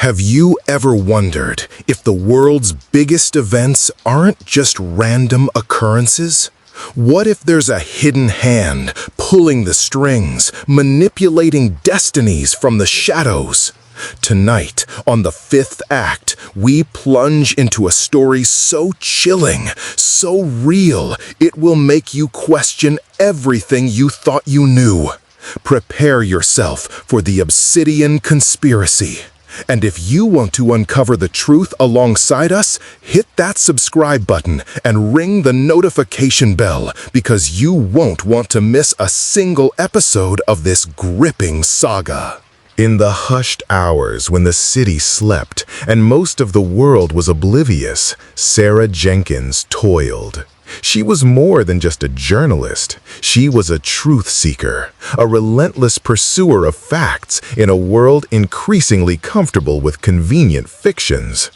Have you ever wondered if the world's biggest events aren't just random occurrences? What if there's a hidden hand pulling the strings, manipulating destinies from the shadows? Tonight, on the fifth act, we plunge into a story so chilling, so real, it will make you question everything you thought you knew. Prepare yourself for the Obsidian Conspiracy. And if you want to uncover the truth alongside us, hit that subscribe button and ring the notification bell because you won't want to miss a single episode of this gripping saga. In the hushed hours when the city slept and most of the world was oblivious, Sarah Jenkins toiled. She was more than just a journalist. She was a truth seeker, a relentless pursuer of facts in a world increasingly comfortable with convenient fictions.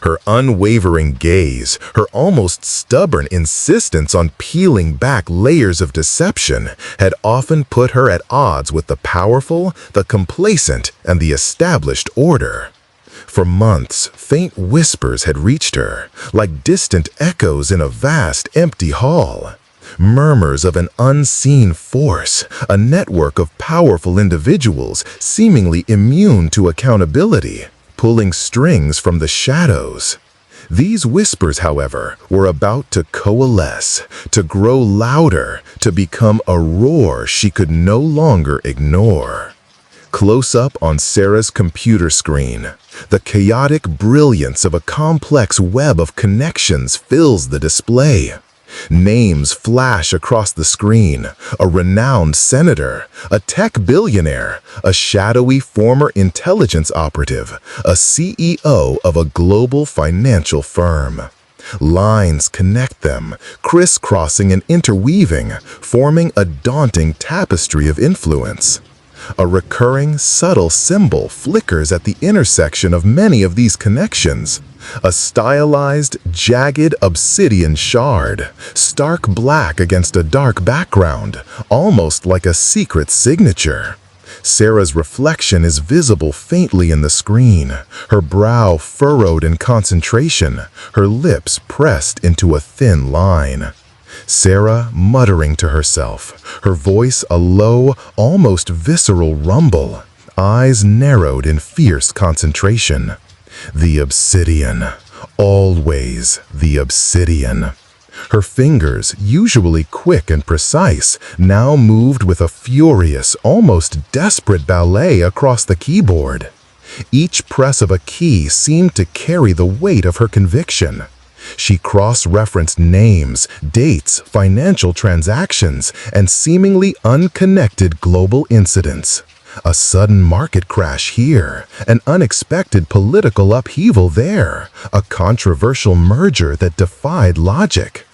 Her unwavering gaze, her almost stubborn insistence on peeling back layers of deception, had often put her at odds with the powerful, the complacent, and the established order. For months, faint whispers had reached her, like distant echoes in a vast, empty hall. Murmurs of an unseen force, a network of powerful individuals seemingly immune to accountability, pulling strings from the shadows. These whispers, however, were about to coalesce, to grow louder, to become a roar she could no longer ignore. Close up on Sarah's computer screen, the chaotic brilliance of a complex web of connections fills the display. Names flash across the screen: a renowned senator, a tech billionaire, a shadowy former intelligence operative, a CEO of a global financial firm. Lines connect them, crisscrossing and interweaving, forming a daunting tapestry of influence. A recurring, subtle symbol flickers at the intersection of many of these connections. A stylized, jagged obsidian shard, stark black against a dark background, almost like a secret signature. Sarah's reflection is visible faintly in the screen, her brow furrowed in concentration, her lips pressed into a thin line. Sarah muttering to herself, her voice a low, almost visceral rumble, eyes narrowed in fierce concentration. The Obsidian. Always the Obsidian. Her fingers, usually quick and precise, now moved with a furious, almost desperate ballet across the keyboard. Each press of a key seemed to carry the weight of her conviction. She cross-referenced names, dates, financial transactions, and seemingly unconnected global incidents. A sudden market crash here, an unexpected political upheaval there, a controversial merger that defied logic.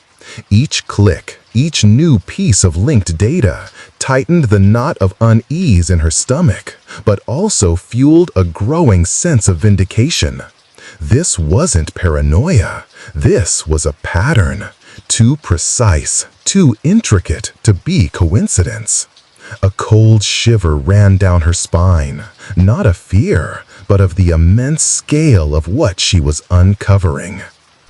Each click, each new piece of linked data, tightened the knot of unease in her stomach, but also fueled a growing sense of vindication. This wasn't paranoia. This was a pattern, too precise, too intricate to be coincidence. A cold shiver ran down her spine, not of fear, but of the immense scale of what she was uncovering.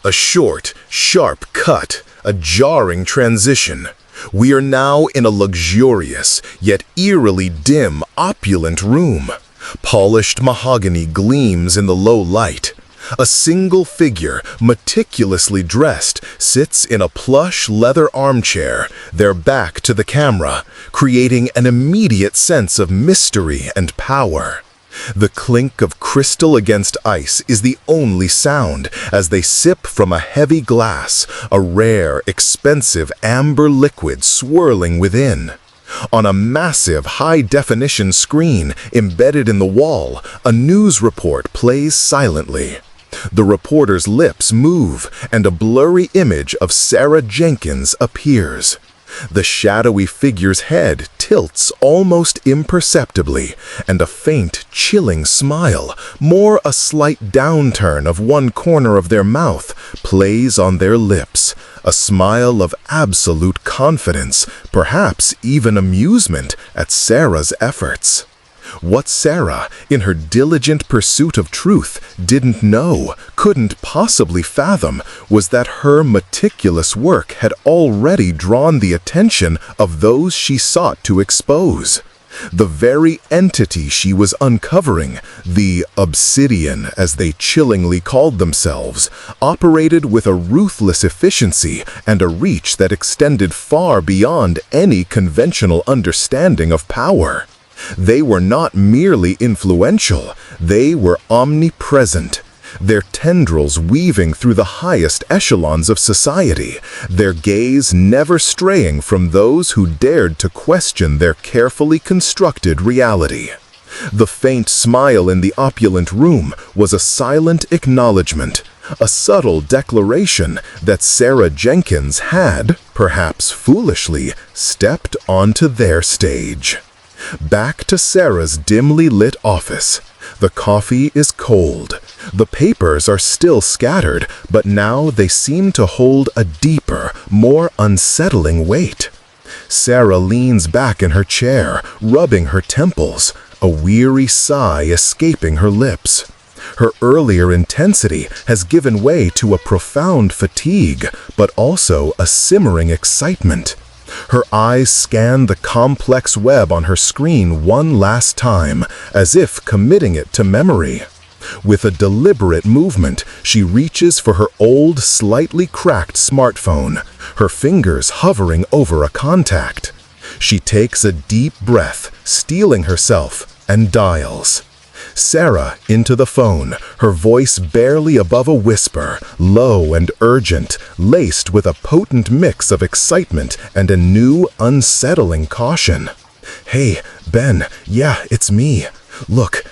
A short, sharp cut, a jarring transition. We are now in a luxurious, yet eerily dim, opulent room. Polished mahogany gleams in the low light. A single figure, meticulously dressed, sits in a plush leather armchair, their back to the camera, creating an immediate sense of mystery and power. The clink of crystal against ice is the only sound as they sip from a heavy glass, a rare, expensive amber liquid swirling within. On a massive high-definition screen embedded in the wall, a news report plays silently. The reporter's lips move, and a blurry image of Sarah Jenkins appears. The shadowy figure's head tilts almost imperceptibly, and a faint, chilling smile, more a slight downturn of one corner of their mouth, plays on their lips, a smile of absolute confidence, perhaps even amusement at Sarah's efforts. What Sarah, in her diligent pursuit of truth, didn't know, couldn't possibly fathom, was that her meticulous work had already drawn the attention of those she sought to expose. The very entity she was uncovering, the Obsidian, as they chillingly called themselves, operated with a ruthless efficiency and a reach that extended far beyond any conventional understanding of power. They were not merely influential, they were omnipresent. Their tendrils weaving through the highest echelons of society, their gaze never straying from those who dared to question their carefully constructed reality. The faint smile in the opulent room was a silent acknowledgement, a subtle declaration that Sarah Jenkins had, perhaps foolishly, stepped onto their stage. Back to Sarah's dimly lit office. The coffee is cold. The papers are still scattered, but now they seem to hold a deeper, more unsettling weight. Sarah leans back in her chair, rubbing her temples, a weary sigh escaping her lips. Her earlier intensity has given way to a profound fatigue, but also a simmering excitement. Her eyes scan the complex web on her screen one last time, as if committing it to memory. With a deliberate movement, she reaches for her old, slightly cracked smartphone, her fingers hovering over a contact. She takes a deep breath, steeling herself, and dials. Sarah into the phone, her voice barely above a whisper, low and urgent, laced with a potent mix of excitement and a new, unsettling caution. "Hey, Ben, yeah, it's me. Look,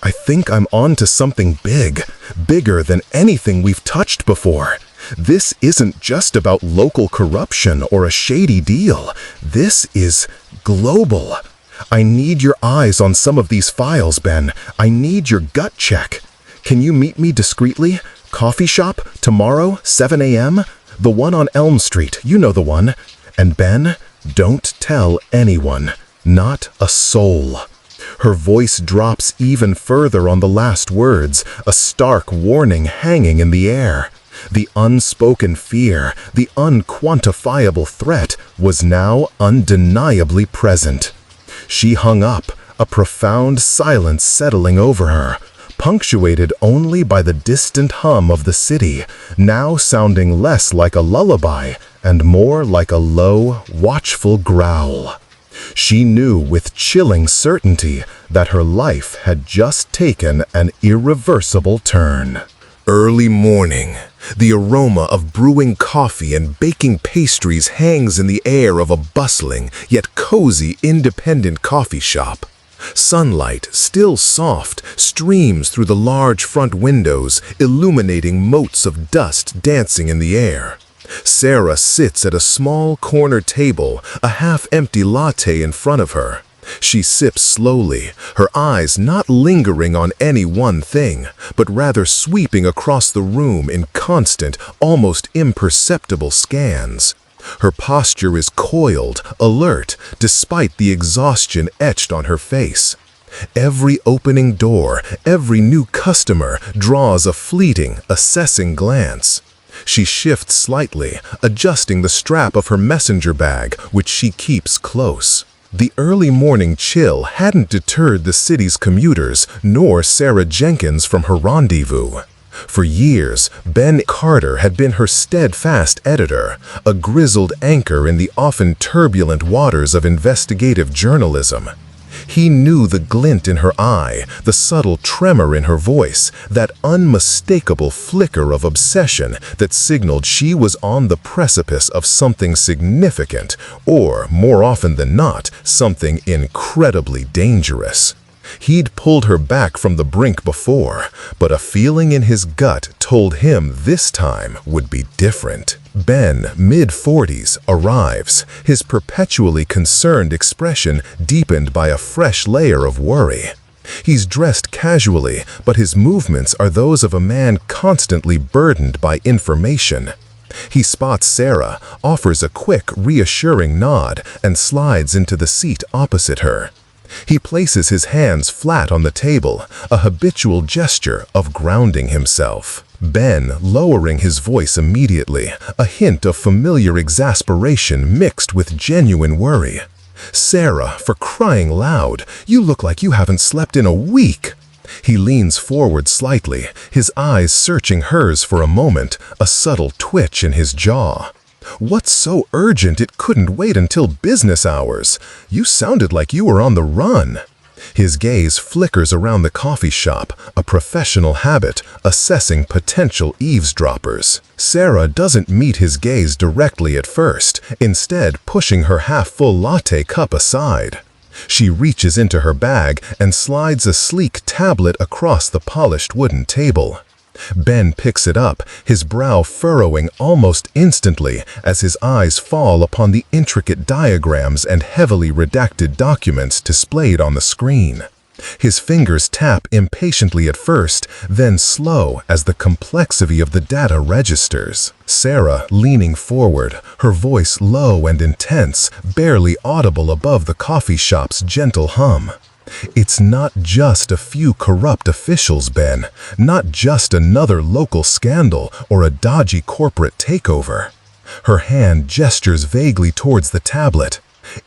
I think I'm on to something big, bigger than anything we've touched before. This isn't just about local corruption or a shady deal. This is global. I need your eyes on some of these files, Ben. I need your gut check. Can you meet me discreetly? Coffee shop, tomorrow, 7 a.m.? The one on Elm Street, you know the one. And Ben, don't tell anyone. Not a soul." Her voice drops even further on the last words, a stark warning hanging in the air. The unspoken fear, the unquantifiable threat, was now undeniably present. She hung up, a profound silence settling over her, punctuated only by the distant hum of the city, now sounding less like a lullaby and more like a low, watchful growl. She knew with chilling certainty that her life had just taken an irreversible turn. Early morning. The aroma of brewing coffee and baking pastries hangs in the air of a bustling yet cozy independent coffee shop. Sunlight, still soft, streams through the large front windows, illuminating motes of dust dancing in the air. Sarah sits at a small corner table, a half-empty latte in front of her. She sips slowly, her eyes not lingering on any one thing, but rather sweeping across the room in constant, almost imperceptible scans. Her posture is coiled, alert, despite the exhaustion etched on her face. Every opening door, every new customer draws a fleeting, assessing glance. She shifts slightly, adjusting the strap of her messenger bag, which she keeps close. The early morning chill hadn't deterred the city's commuters, nor Sarah Jenkins from her rendezvous. For years, Ben Carter had been her steadfast editor, a grizzled anchor in the often turbulent waters of investigative journalism. He knew the glint in her eye, the subtle tremor in her voice, that unmistakable flicker of obsession that signaled she was on the precipice of something significant, or, more often than not, something incredibly dangerous. He'd pulled her back from the brink before, but a feeling in his gut told him this time would be different. Ben, mid-40s, arrives, his perpetually concerned expression deepened by a fresh layer of worry. He's dressed casually, but his movements are those of a man constantly burdened by information. He spots Sarah, offers a quick, reassuring nod, and slides into the seat opposite her. He places his hands flat on the table, a habitual gesture of grounding himself. Ben, lowering his voice immediately, a hint of familiar exasperation mixed with genuine worry. "Sarah, for crying loud, you look like you haven't slept in a week." He leans forward slightly, his eyes searching hers for a moment, a subtle twitch in his jaw. "What's so urgent it couldn't wait until business hours? You sounded like you were on the run." His gaze flickers around the coffee shop, a professional habit, assessing potential eavesdroppers. Sarah doesn't meet his gaze directly at first, instead pushing her half-full latte cup aside. She reaches into her bag and slides a sleek tablet across the polished wooden table. Ben picks it up, his brow furrowing almost instantly as his eyes fall upon the intricate diagrams and heavily redacted documents displayed on the screen. His fingers tap impatiently at first, then slow as the complexity of the data registers. Sarah, leaning forward, her voice low and intense, barely audible above the coffee shop's gentle hum. "It's not just a few corrupt officials, Ben, not just another local scandal or a dodgy corporate takeover." Her hand gestures vaguely towards the tablet.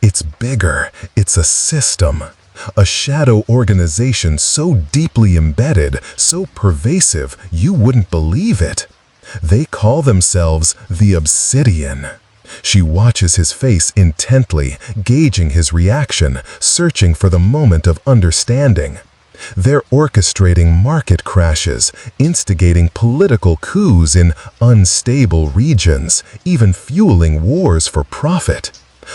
"It's bigger, it's a system. A shadow organization so deeply embedded, so pervasive, you wouldn't believe it. They call themselves the Obsidian." She watches his face intently, gauging his reaction, searching for the moment of understanding. They're orchestrating market crashes, instigating political coups in unstable regions, even fueling wars for profit.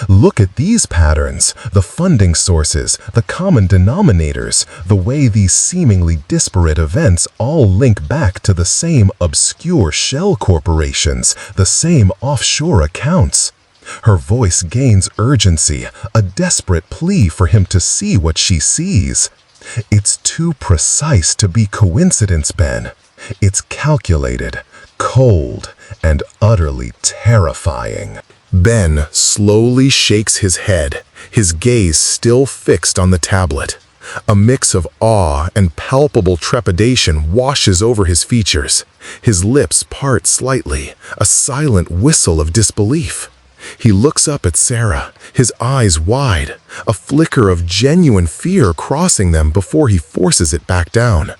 Look at these patterns, the funding sources, the common denominators, the way these seemingly disparate events all link back to the same obscure shell corporations, the same offshore accounts. Her voice gains urgency, a desperate plea for him to see what she sees. "It's too precise to be coincidence, Ben. It's calculated, cold, and utterly terrifying." Ben slowly shakes his head, his gaze still fixed on the tablet. A mix of awe and palpable trepidation washes over his features. His lips part slightly, a silent whistle of disbelief. He looks up at Sarah, his eyes wide, a flicker of genuine fear crossing them before he forces it back down.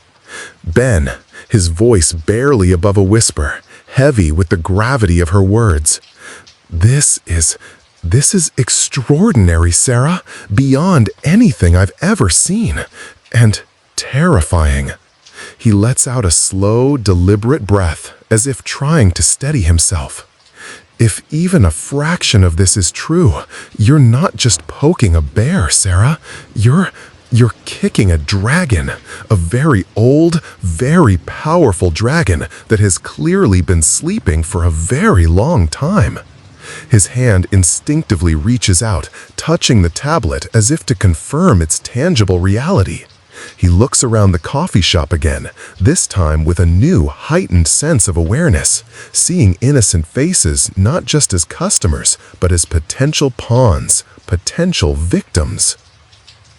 "Ben," his voice barely above a whisper, heavy with the gravity of her words. This is extraordinary, Sarah, beyond anything I've ever seen, and terrifying." He lets out a slow, deliberate breath, as if trying to steady himself. "If even a fraction of this is true, you're not just poking a bear, Sarah. You're kicking a dragon, a very old, very powerful dragon that has clearly been sleeping for a very long time." His hand instinctively reaches out, touching the tablet as if to confirm its tangible reality. He looks around the coffee shop again, this time with a new, heightened sense of awareness, seeing innocent faces not just as customers, but as potential pawns, potential victims.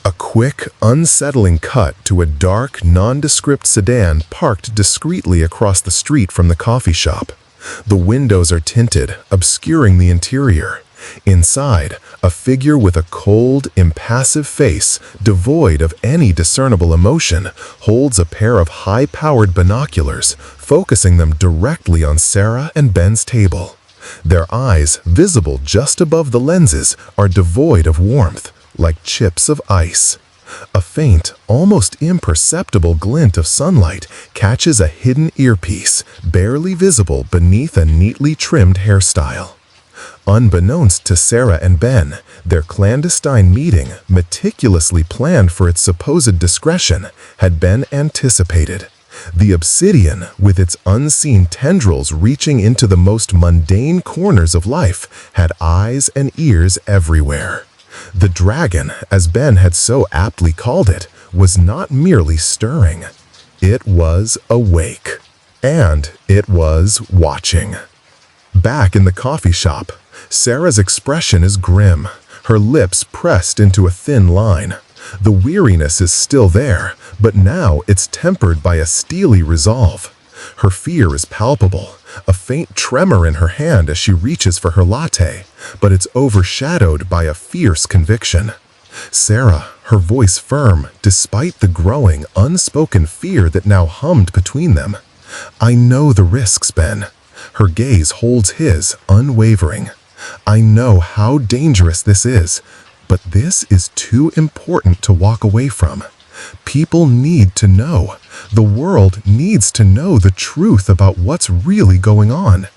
A quick, unsettling cut to a dark, nondescript sedan parked discreetly across the street from the coffee shop. The windows are tinted, obscuring the interior. Inside, a figure with a cold, impassive face, devoid of any discernible emotion, holds a pair of high-powered binoculars, focusing them directly on Sarah and Ben's table. Their eyes, visible just above the lenses, are devoid of warmth, like chips of ice. A faint, almost imperceptible glint of sunlight catches a hidden earpiece, barely visible beneath a neatly trimmed hairstyle. Unbeknownst to Sarah and Ben, their clandestine meeting, meticulously planned for its supposed discretion, had been anticipated. The Obsidian, with its unseen tendrils reaching into the most mundane corners of life, had eyes and ears everywhere. The dragon, as Ben had so aptly called it, was not merely stirring. It was awake. And it was watching. Back in the coffee shop, Sarah's expression is grim, her lips pressed into a thin line. The weariness is still there, but now it's tempered by a steely resolve. Her fear is palpable, a faint tremor in her hand as she reaches for her latte, but it's overshadowed by a fierce conviction. Sarah, her voice firm, despite the growing, unspoken fear that now hummed between them. "I know the risks, Ben." Her gaze holds his, unwavering. "I know how dangerous this is, but this is too important to walk away from. People need to know. The world needs to know the truth about what's really going on."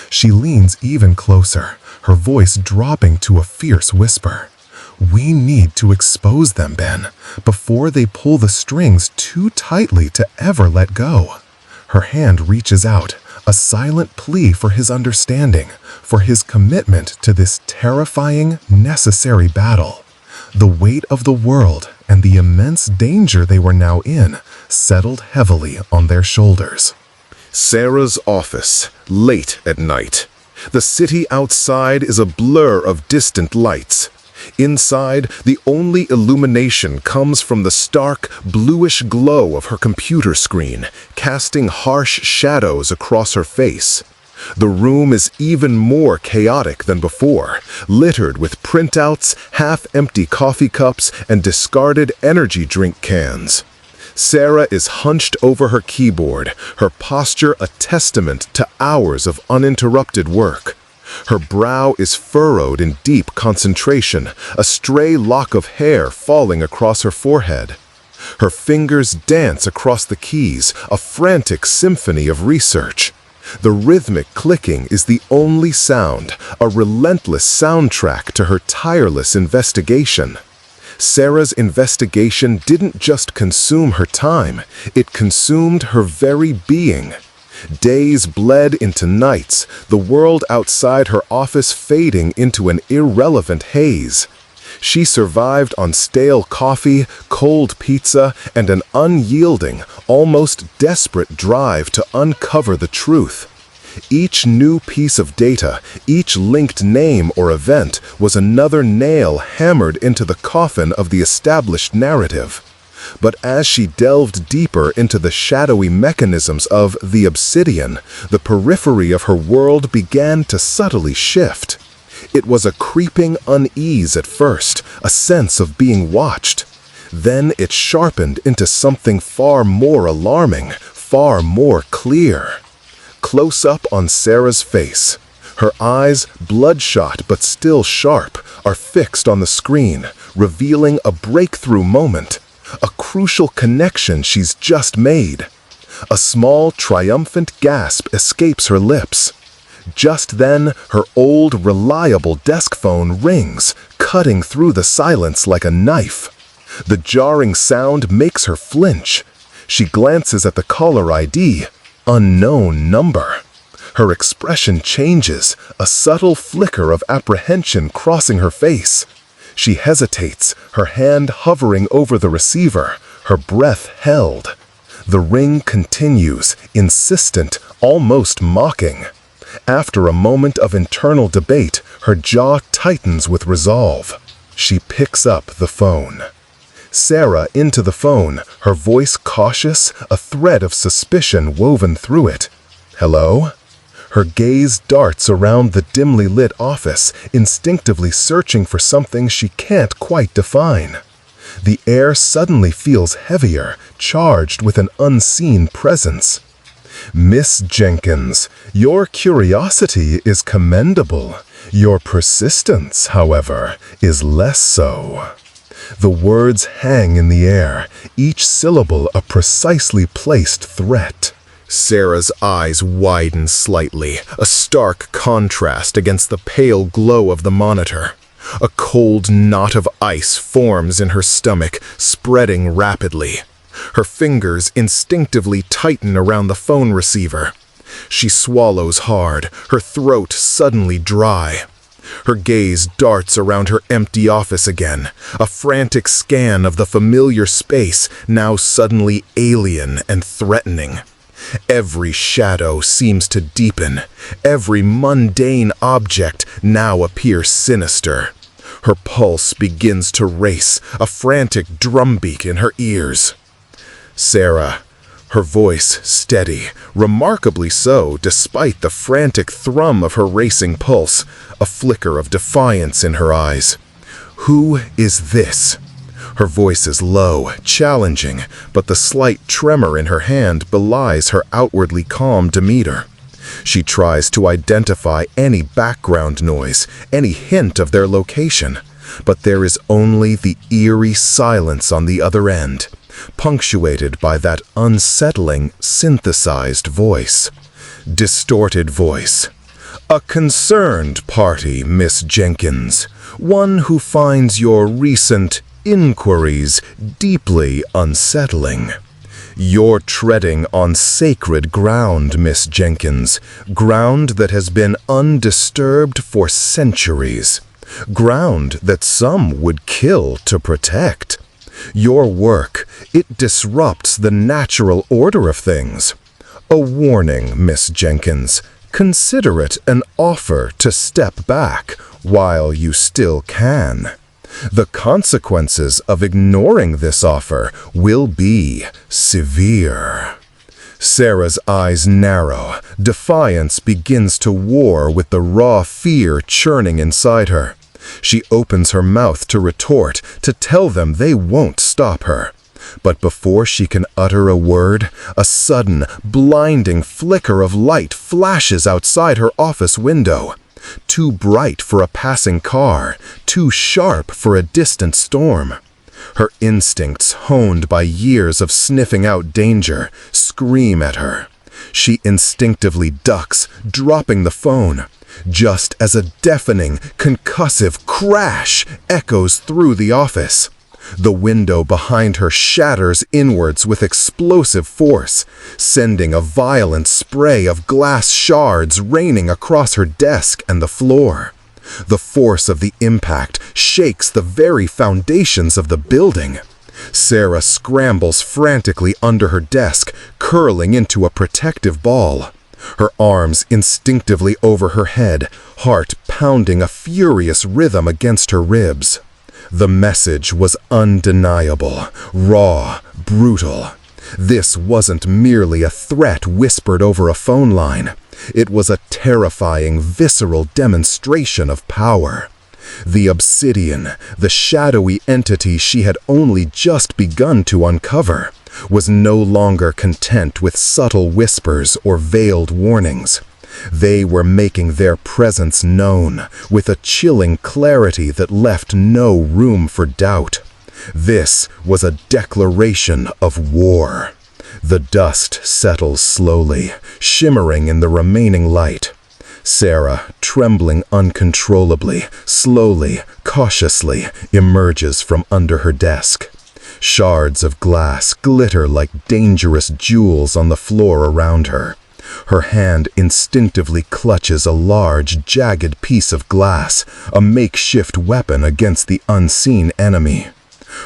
She leans even closer, her voice dropping to a fierce whisper. "We need to expose them, Ben, before they pull the strings too tightly to ever let go." Her hand reaches out, a silent plea for his understanding, for his commitment to this terrifying, necessary battle. The weight of the world and the immense danger they were now in settled heavily on their shoulders. Sarah's office, late at night. The city outside is a blur of distant lights. Inside, the only illumination comes from the stark, bluish glow of her computer screen, casting harsh shadows across her face. The room is even more chaotic than before, littered with printouts, half-empty coffee cups, and discarded energy drink cans. Sarah is hunched over her keyboard, her posture a testament to hours of uninterrupted work. Her brow is furrowed in deep concentration, a stray lock of hair falling across her forehead. Her fingers dance across the keys, a frantic symphony of research. The rhythmic clicking is the only sound, a relentless soundtrack to her tireless investigation. Sarah's investigation didn't just consume her time, it consumed her very being. Days bled into nights, the world outside her office fading into an irrelevant haze. She survived on stale coffee, cold pizza, and an unyielding, almost desperate drive to uncover the truth. Each new piece of data, each linked name or event was another nail hammered into the coffin of the established narrative. But as she delved deeper into the shadowy mechanisms of the Obsidian, the periphery of her world began to subtly shift. It was a creeping unease at first, a sense of being watched. Then it sharpened into something far more alarming, far more clear. Close up on Sarah's face. Her eyes, bloodshot but still sharp, are fixed on the screen, revealing a breakthrough moment. A crucial connection she's just made. A small, triumphant gasp escapes her lips. Just then, her old, reliable desk phone rings, cutting through the silence like a knife. The jarring sound makes her flinch. She glances at the caller ID, unknown number. Her expression changes, a subtle flicker of apprehension crossing her face. She hesitates, her hand hovering over the receiver, her breath held. The ring continues, insistent, almost mocking. After a moment of internal debate, her jaw tightens with resolve. She picks up the phone. Sarah into the phone, her voice cautious, a thread of suspicion woven through it. "Hello?" Her gaze darts around the dimly lit office, instinctively searching for something she can't quite define. The air suddenly feels heavier, charged with an unseen presence. "Miss Jenkins, your curiosity is commendable. Your persistence, however, is less so." The words hang in the air, each syllable a precisely placed threat. Sarah's eyes widen slightly, a stark contrast against the pale glow of the monitor. A cold knot of ice forms in her stomach, spreading rapidly. Her fingers instinctively tighten around the phone receiver. She swallows hard, her throat suddenly dry. Her gaze darts around her empty office again, a frantic scan of the familiar space now suddenly alien and threatening. Every shadow seems to deepen. Every mundane object now appears sinister. Her pulse begins to race, a frantic drumbeat in her ears. Sarah, her voice steady, remarkably so despite the frantic thrum of her racing pulse, a flicker of defiance in her eyes. Who is this? Her voice is low, challenging, but the slight tremor in her hand belies her outwardly calm demeanor. She tries to identify any background noise, any hint of their location, but there is only the eerie silence on the other end, punctuated by that unsettling, synthesized voice. Distorted voice. A concerned party, Miss Jenkins. One who finds your recent inquiries deeply unsettling. You're treading on sacred ground, Miss Jenkins, ground that has been undisturbed for centuries, ground that some would kill to protect. Your work, it disrupts the natural order of things. A warning, Miss Jenkins. Consider it an offer to step back while you still can. The consequences of ignoring this offer will be severe. Sarah's eyes narrow. Defiance begins to war with the raw fear churning inside her. She opens her mouth to retort, to tell them they won't stop her. But before she can utter a word, a sudden, blinding flicker of light flashes outside her office window. Too bright for a passing car, too sharp for a distant storm. Her instincts, honed by years of sniffing out danger, scream at her. She instinctively ducks, dropping the phone, just as a deafening, concussive crash echoes through the office. The window behind her shatters inwards with explosive force, sending a violent spray of glass shards raining across her desk and the floor. The force of the impact shakes the very foundations of the building. Sarah scrambles frantically under her desk, curling into a protective ball. Her arms instinctively over her head, heart pounding a furious rhythm against her ribs. The message was undeniable, raw, brutal. This wasn't merely a threat whispered over a phone line. It was a terrifying, visceral demonstration of power. The Obsidian, the shadowy entity she had only just begun to uncover, was no longer content with subtle whispers or veiled warnings. They were making their presence known, with a chilling clarity that left no room for doubt. This was a declaration of war. The dust settles slowly, shimmering in the remaining light. Sarah, trembling uncontrollably, slowly, cautiously, emerges from under her desk. Shards of glass glitter like dangerous jewels on the floor around her. Her hand instinctively clutches a large, jagged piece of glass, a makeshift weapon against the unseen enemy.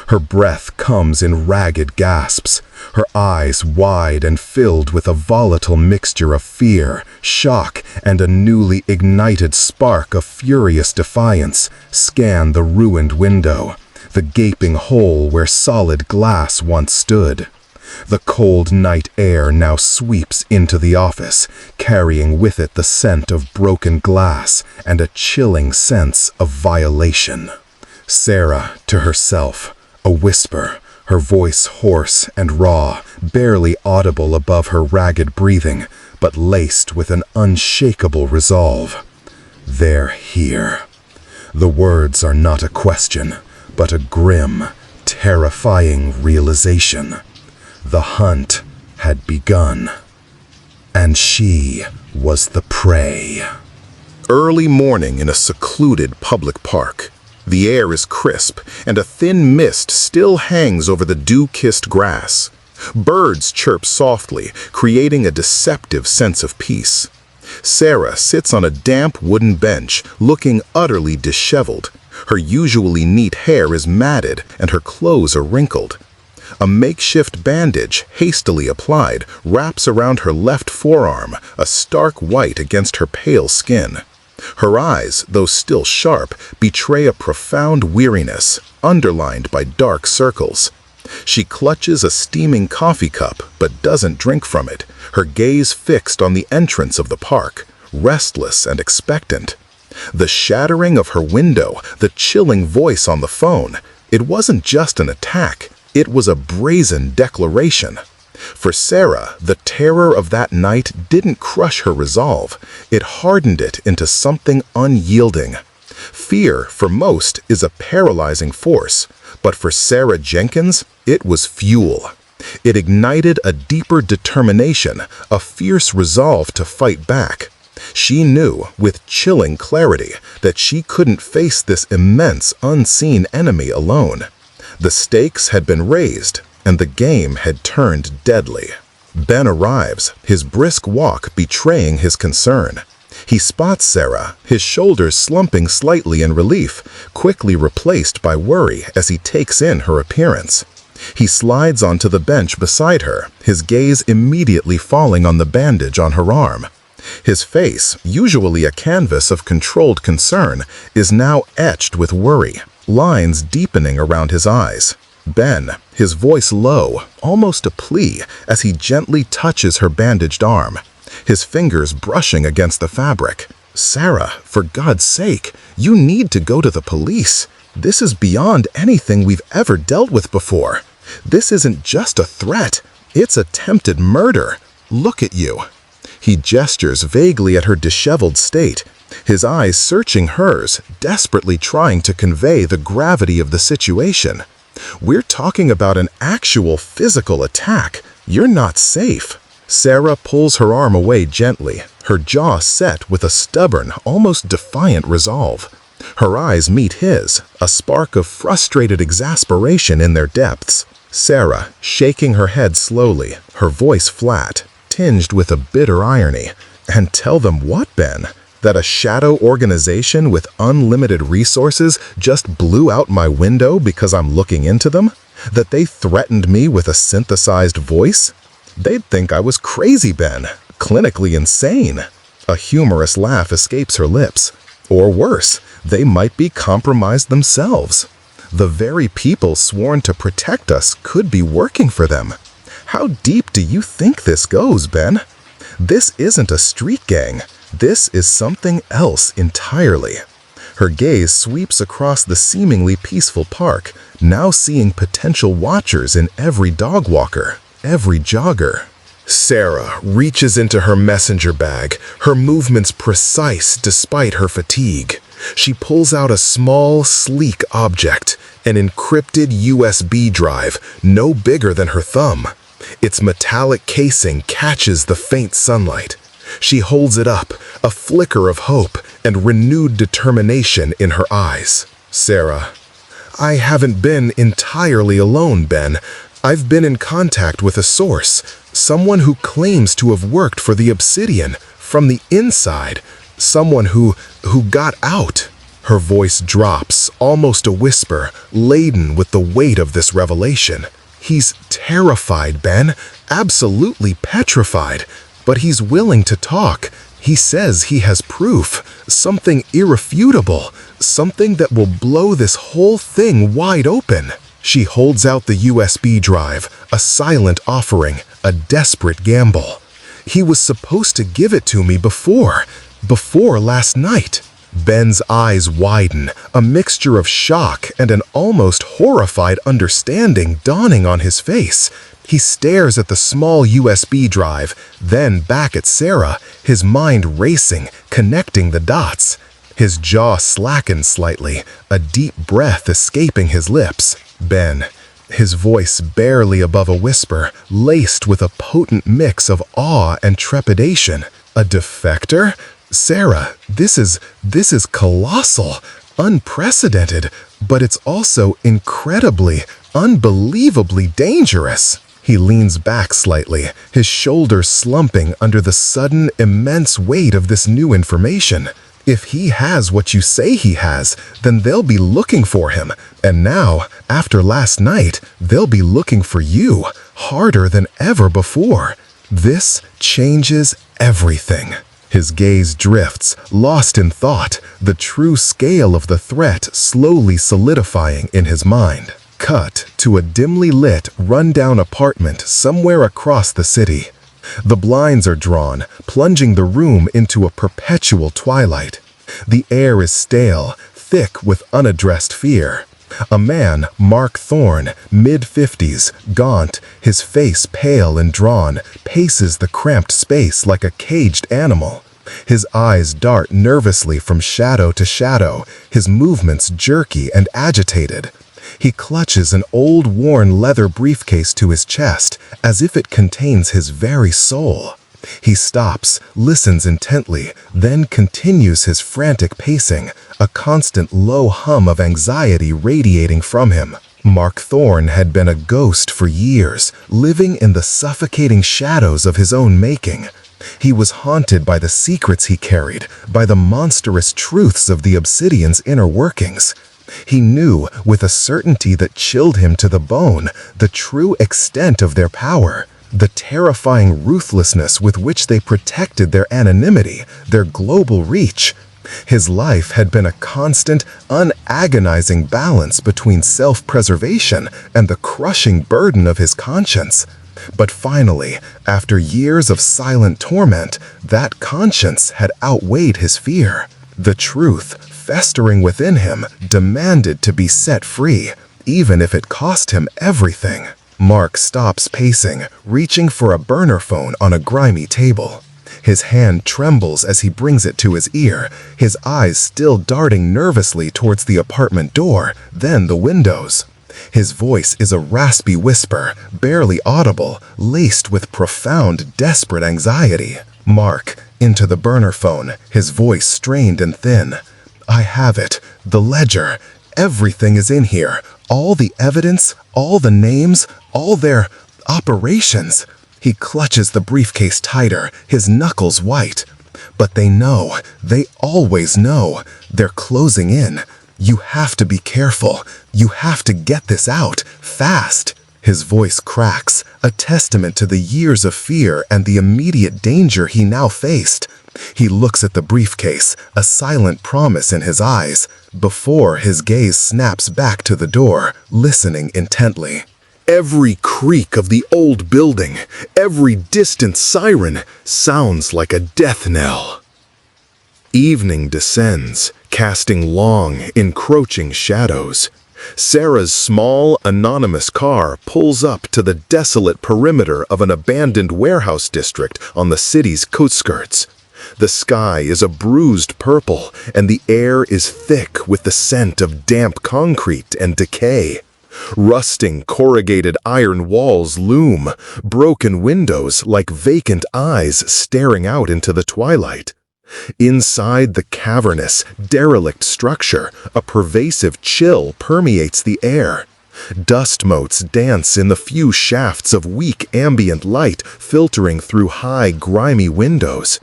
Her breath comes in ragged gasps, her eyes wide and filled with a volatile mixture of fear, shock, and a newly ignited spark of furious defiance, scan the ruined window, the gaping hole where solid glass once stood. The cold night air now sweeps into the office, carrying with it the scent of broken glass and a chilling sense of violation. Sarah, to herself, a whisper, her voice hoarse and raw, barely audible above her ragged breathing, but laced with an unshakable resolve. They're here. The words are not a question, but a grim, terrifying realization. The hunt had begun, and she was the prey. Early morning in a secluded public park. The air is crisp, and a thin mist still hangs over the dew-kissed grass. Birds chirp softly, creating a deceptive sense of peace. Sarah sits on a damp wooden bench, looking utterly disheveled. Her usually neat hair is matted, and her clothes are wrinkled. A makeshift bandage, hastily applied, wraps around her left forearm, a stark white against her pale skin. Her eyes, though still sharp, betray a profound weariness, underlined by dark circles. She clutches a steaming coffee cup, but doesn't drink from it, her gaze fixed on the entrance of the park, restless and expectant. The shattering of her window, the chilling voice on the phone, it wasn't just an attack, it was a brazen declaration. For Sarah, the terror of that night didn't crush her resolve, it hardened it into something unyielding. Fear, for most, is a paralyzing force, but for Sarah Jenkins, it was fuel. It ignited a deeper determination, a fierce resolve to fight back. She knew, with chilling clarity, that she couldn't face this immense, unseen enemy alone. The stakes had been raised, and the game had turned deadly. Ben arrives, his brisk walk betraying his concern. He spots Sarah, his shoulders slumping slightly in relief, quickly replaced by worry as he takes in her appearance. He slides onto the bench beside her, his gaze immediately falling on the bandage on her arm. His face, usually a canvas of controlled concern, is now etched with worry, lines deepening around his eyes. Ben, his voice low, almost a plea, as he gently touches her bandaged arm, his fingers brushing against the fabric. "Sarah, for God's sake, you need to go to the police. This is beyond anything we've ever dealt with before. This isn't just a threat, it's attempted murder. Look at you." He gestures vaguely at her disheveled state, his eyes searching hers, desperately trying to convey the gravity of the situation. "We're talking about an actual physical attack. You're not safe." Sarah pulls her arm away gently, her jaw set with a stubborn, almost defiant resolve. Her eyes meet his, a spark of frustrated exasperation in their depths. Sarah, shaking her head slowly, her voice flat, tinged with a bitter irony. "And tell them what, Ben? That a shadow organization with unlimited resources just blew out my window because I'm looking into them? That they threatened me with a synthesized voice? They'd think I was crazy, Ben, clinically insane." A humorous laugh escapes her lips. Or worse, they might be compromised themselves. The very people sworn to protect us could be working for them. How deep do you think this goes, Ben? This isn't a street gang. This is something else entirely. Her gaze sweeps across the seemingly peaceful park, now seeing potential watchers in every dog walker, every jogger. Sarah reaches into her messenger bag, her movements precise despite her fatigue. She pulls out a small, sleek object, an encrypted USB drive, no bigger than her thumb. Its metallic casing catches the faint sunlight. She holds it up, a flicker of hope and renewed determination in her eyes. "Sarah, I haven't been entirely alone, Ben. I've been in contact with a source, someone who claims to have worked for the Obsidian from the inside, someone who got out." Her voice drops, almost a whisper, laden with the weight of this revelation. "He's terrified, Ben, absolutely petrified, but he's willing to talk. He says he has proof, something irrefutable, something that will blow this whole thing wide open." She holds out the USB drive, a silent offering, a desperate gamble. "He was supposed to give it to me before last night." Ben's eyes widen, a mixture of shock and an almost horrified understanding dawning on his face. He stares at the small USB drive, then back at Sarah, his mind racing, connecting the dots. His jaw slackens slightly, a deep breath escaping his lips. "Ben," his voice barely above a whisper, laced with a potent mix of awe and trepidation. "A defector? Sarah, this is colossal, unprecedented, but it's also incredibly, unbelievably dangerous." He leans back slightly, his shoulders slumping under the sudden, immense weight of this new information. If he has what you say he has, then they'll be looking for him. And now, after last night, they'll be looking for you, harder than ever before. This changes everything. His gaze drifts, lost in thought, the true scale of the threat slowly solidifying in his mind. Cut to a dimly lit, run-down apartment somewhere across the city. The blinds are drawn, plunging the room into a perpetual twilight. The air is stale, thick with unaddressed fear. A man, Mark Thorne, mid-50s, gaunt, his face pale and drawn, paces the cramped space like a caged animal. His eyes dart nervously from shadow to shadow, his movements jerky and agitated. He clutches an old, worn leather briefcase to his chest, as if it contains his very soul. He stops, listens intently, then continues his frantic pacing, a constant low hum of anxiety radiating from him. Mark Thorne had been a ghost for years, living in the suffocating shadows of his own making. He was haunted by the secrets he carried, by the monstrous truths of the Obsidian's inner workings. He knew, with a certainty that chilled him to the bone, the true extent of their power. The terrifying ruthlessness with which they protected their anonymity, their global reach. His life had been a constant, unagonizing balance between self-preservation and the crushing burden of his conscience. But finally, after years of silent torment, that conscience had outweighed his fear. The truth, festering within him, demanded to be set free, even if it cost him everything. Mark stops pacing, reaching for a burner phone on a grimy table. His hand trembles as he brings it to his ear, his eyes still darting nervously towards the apartment door, then the windows. His voice is a raspy whisper, barely audible, laced with profound, desperate anxiety. Mark, into the burner phone, his voice strained and thin. "I have it. The ledger. Everything is in here. All the evidence, all the names, all their operations." He clutches the briefcase tighter, his knuckles white. But they know. They always know. They're closing in. "You have to be careful. You have to get this out, fast." His voice cracks, a testament to the years of fear and the immediate danger he now faced. He looks at the briefcase, a silent promise in his eyes, before his gaze snaps back to the door, listening intently. Every creak of the old building, every distant siren, sounds like a death knell. Evening descends, casting long, encroaching shadows. Sarah's small, anonymous car pulls up to the desolate perimeter of an abandoned warehouse district on the city's outskirts. The sky is a bruised purple, and the air is thick with the scent of damp concrete and decay. Rusting, corrugated iron walls loom, broken windows like vacant eyes staring out into the twilight. Inside the cavernous, derelict structure, a pervasive chill permeates the air. Dust motes dance in the few shafts of weak ambient light filtering through high, grimy windows.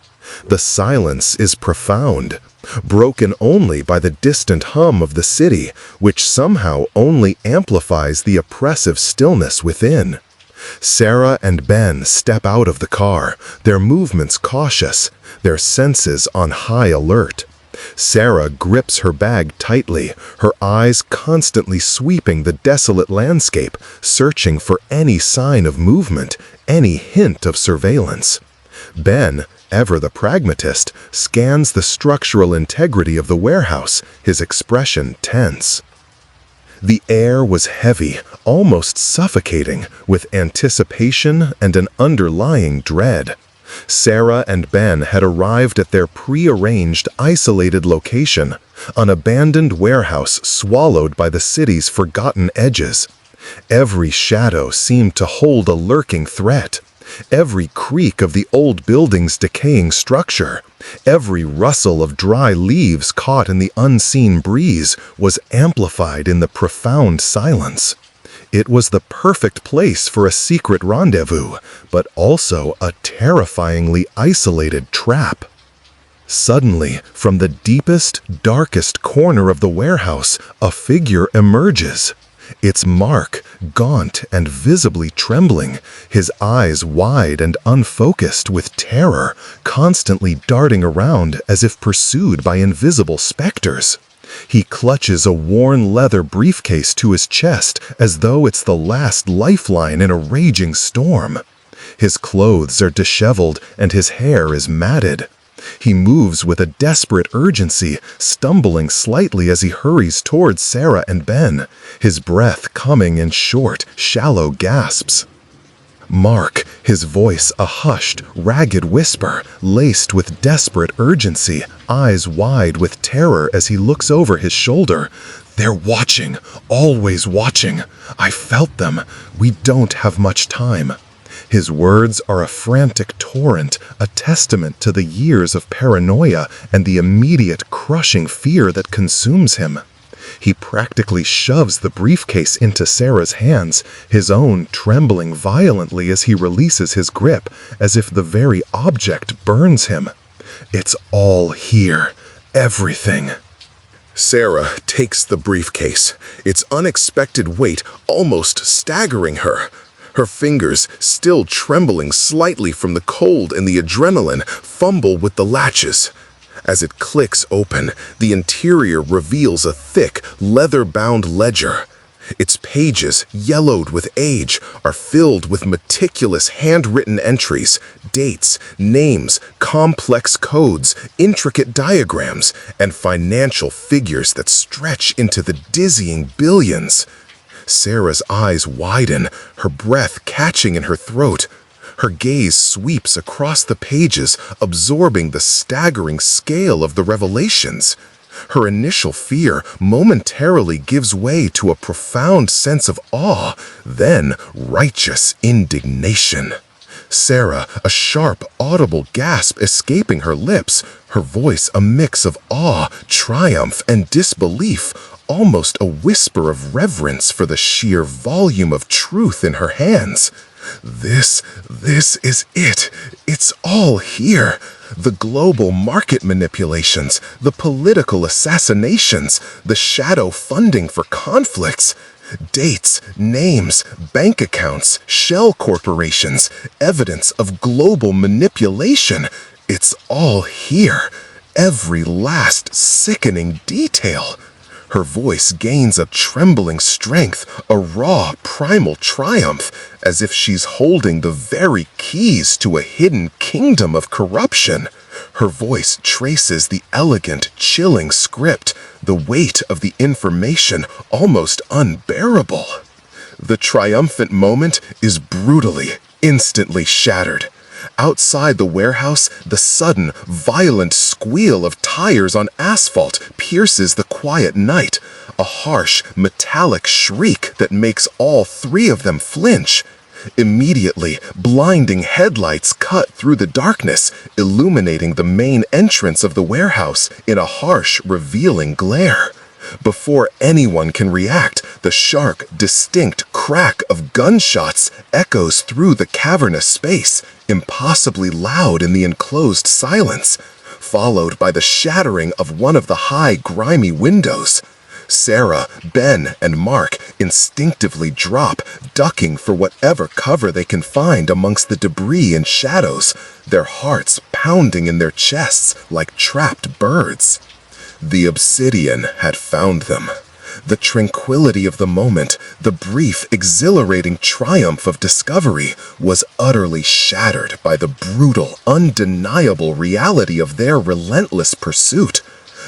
The silence is profound, broken only by the distant hum of the city, which somehow only amplifies the oppressive stillness within. Sarah and Ben step out of the car, their movements cautious, their senses on high alert. Sarah grips her bag tightly, her eyes constantly sweeping the desolate landscape, searching for any sign of movement, any hint of surveillance. Ben, ever the pragmatist, scans the structural integrity of the warehouse, his expression tense. The air was heavy, almost suffocating, with anticipation and an underlying dread. Sarah and Ben had arrived at their pre-arranged, isolated location, an abandoned warehouse swallowed by the city's forgotten edges. Every shadow seemed to hold a lurking threat. Every creak of the old building's decaying structure, every rustle of dry leaves caught in the unseen breeze was amplified in the profound silence. It was the perfect place for a secret rendezvous, but also a terrifyingly isolated trap. Suddenly, from the deepest, darkest corner of the warehouse, a figure emerges. It's Mark, gaunt and visibly trembling, his eyes wide and unfocused with terror, constantly darting around as if pursued by invisible specters. He clutches a worn leather briefcase to his chest as though it's the last lifeline in a raging storm. His clothes are disheveled and his hair is matted. He moves with a desperate urgency, stumbling slightly as he hurries towards Sarah and Ben, his breath coming in short, shallow gasps. Mark, his voice a hushed, ragged whisper, laced with desperate urgency, eyes wide with terror as he looks over his shoulder. They're watching, always watching. I felt them. We don't have much time. His words are a frantic torrent, a testament to the years of paranoia and the immediate crushing fear that consumes him. He practically shoves the briefcase into Sarah's hands, his own trembling violently as he releases his grip, as if the very object burns him. It's all here. Everything. Sarah takes the briefcase, its unexpected weight almost staggering her. Her fingers, still trembling slightly from the cold and the adrenaline, fumble with the latches. As it clicks open, the interior reveals a thick, leather-bound ledger. Its pages, yellowed with age, are filled with meticulous handwritten entries, dates, names, complex codes, intricate diagrams, and financial figures that stretch into the dizzying billions. Sarah's eyes widen, her breath catching in her throat. Her gaze sweeps across the pages, absorbing the staggering scale of the revelations. Her initial fear momentarily gives way to a profound sense of awe, then righteous indignation. Sarah, a sharp, audible gasp escaping her lips, her voice a mix of awe, triumph, and disbelief, almost a whisper of reverence for the sheer volume of truth in her hands. This is it. It's all here. The global market manipulations, the political assassinations, the shadow funding for conflicts. Dates, names, bank accounts, shell corporations, evidence of global manipulation. It's all here. Every last sickening detail. Her voice gains a trembling strength, a raw, primal triumph, as if she's holding the very keys to a hidden kingdom of corruption. Her voice traces the elegant, chilling script, the weight of the information almost unbearable. The triumphant moment is brutally, instantly shattered. Outside the warehouse, the sudden, violent squeal of tires on asphalt pierces the quiet night, a harsh, metallic shriek that makes all three of them flinch. Immediately, blinding headlights cut through the darkness, illuminating the main entrance of the warehouse in a harsh, revealing glare. Before anyone can react, the sharp, distinct crack of gunshots echoes through the cavernous space, impossibly loud in the enclosed silence, followed by the shattering of one of the high, grimy windows. Sarah, Ben, and Mark instinctively drop, ducking for whatever cover they can find amongst the debris and shadows, their hearts pounding in their chests like trapped birds. The Obsidian had found them. The tranquility of the moment, the brief, exhilarating triumph of discovery, was utterly shattered by the brutal, undeniable reality of their relentless pursuit.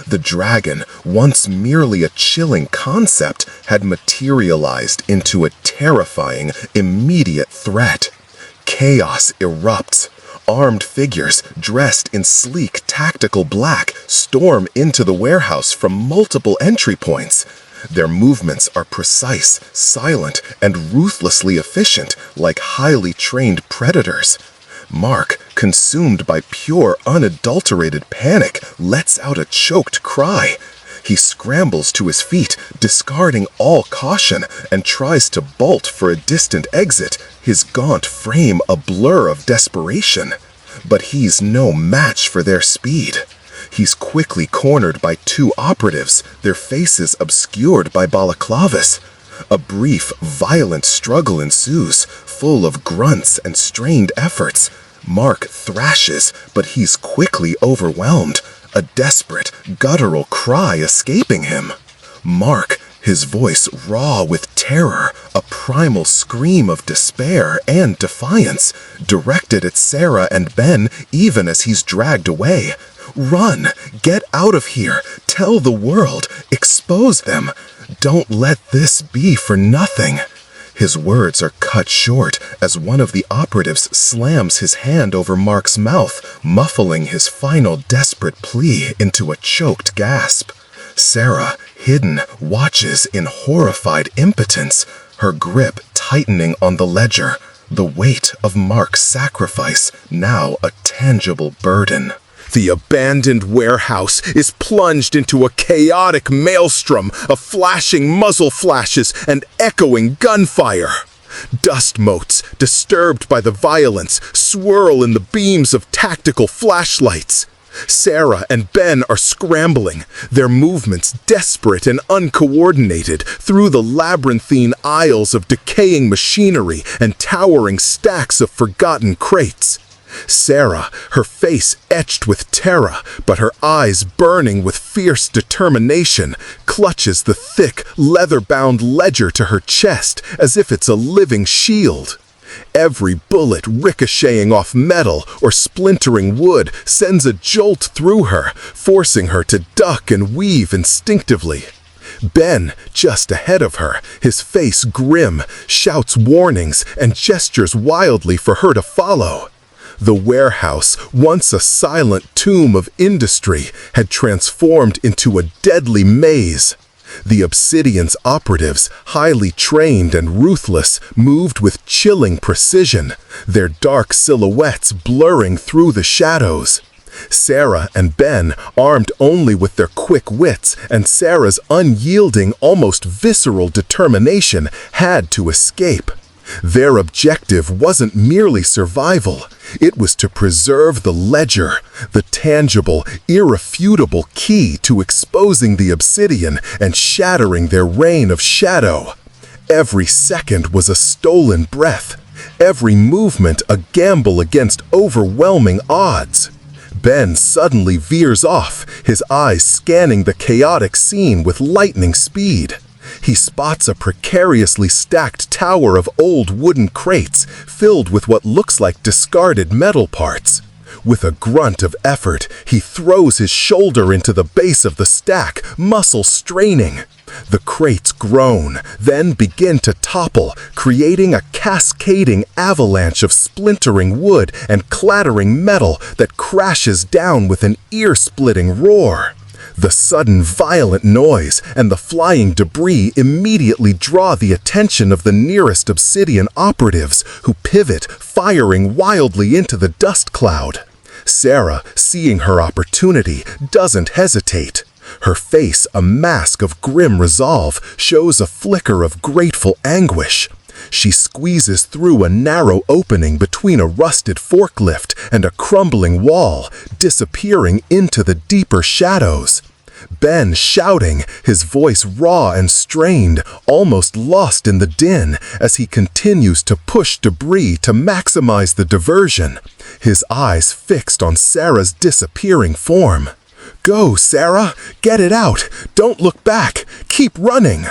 The dragon, once merely a chilling concept, had materialized into a terrifying, immediate threat. Chaos erupts. Armed figures, dressed in sleek, tactical black, storm into the warehouse from multiple entry points. Their movements are precise, silent, and ruthlessly efficient, like highly trained predators. Mark, consumed by pure, unadulterated panic, lets out a choked cry. He scrambles to his feet, discarding all caution, and tries to bolt for a distant exit, his gaunt frame a blur of desperation. But he's no match for their speed. He's quickly cornered by two operatives, their faces obscured by balaclavas. A brief, violent struggle ensues, full of grunts and strained efforts. Mark thrashes, but he's quickly overwhelmed, a desperate, guttural cry escaping him. Mark, his voice raw with terror, a primal scream of despair and defiance, directed at Sarah and Ben even as he's dragged away. Run! Get out of here! Tell the world! Expose them! Don't let this be for nothing! His words are cut short as one of the operatives slams his hand over Mark's mouth, muffling his final desperate plea into a choked gasp. Sarah, hidden, watches in horrified impotence, her grip tightening on the ledger, the weight of Mark's sacrifice now a tangible burden. The abandoned warehouse is plunged into a chaotic maelstrom of flashing muzzle flashes and echoing gunfire. Dust motes, disturbed by the violence, swirl in the beams of tactical flashlights. Sarah and Ben are scrambling, their movements desperate and uncoordinated through the labyrinthine aisles of decaying machinery and towering stacks of forgotten crates. Sarah, her face etched with terror, but her eyes burning with fierce determination, clutches the thick, leather-bound ledger to her chest as if it's a living shield. Every bullet ricocheting off metal or splintering wood sends a jolt through her, forcing her to duck and weave instinctively. Ben, just ahead of her, his face grim, shouts warnings and gestures wildly for her to follow. The warehouse, once a silent tomb of industry, had transformed into a deadly maze. The Obsidian's operatives, highly trained and ruthless, moved with chilling precision, their dark silhouettes blurring through the shadows. Sarah and Ben, armed only with their quick wits and Sarah's unyielding, almost visceral determination, had to escape. Their objective wasn't merely survival. It was to preserve the ledger, the tangible, irrefutable key to exposing the Obsidian and shattering their reign of shadow. Every second was a stolen breath, every movement a gamble against overwhelming odds. Ben suddenly veers off, his eyes scanning the chaotic scene with lightning speed. He spots a precariously stacked tower of old wooden crates filled with what looks like discarded metal parts. With a grunt of effort, he throws his shoulder into the base of the stack, muscle straining. The crates groan, then begin to topple, creating a cascading avalanche of splintering wood and clattering metal that crashes down with an ear-splitting roar. The sudden violent noise and the flying debris immediately draw the attention of the nearest Obsidian operatives, who pivot, firing wildly into the dust cloud. Sarah, seeing her opportunity, doesn't hesitate. Her face, a mask of grim resolve, shows a flicker of grateful anguish. She squeezes through a narrow opening between a rusted forklift and a crumbling wall, disappearing into the deeper shadows. Ben shouting, his voice raw and strained, almost lost in the din, as he continues to push debris to maximize the diversion, his eyes fixed on Sarah's disappearing form. "Go, Sarah! Get it out! Don't look back! Keep running!"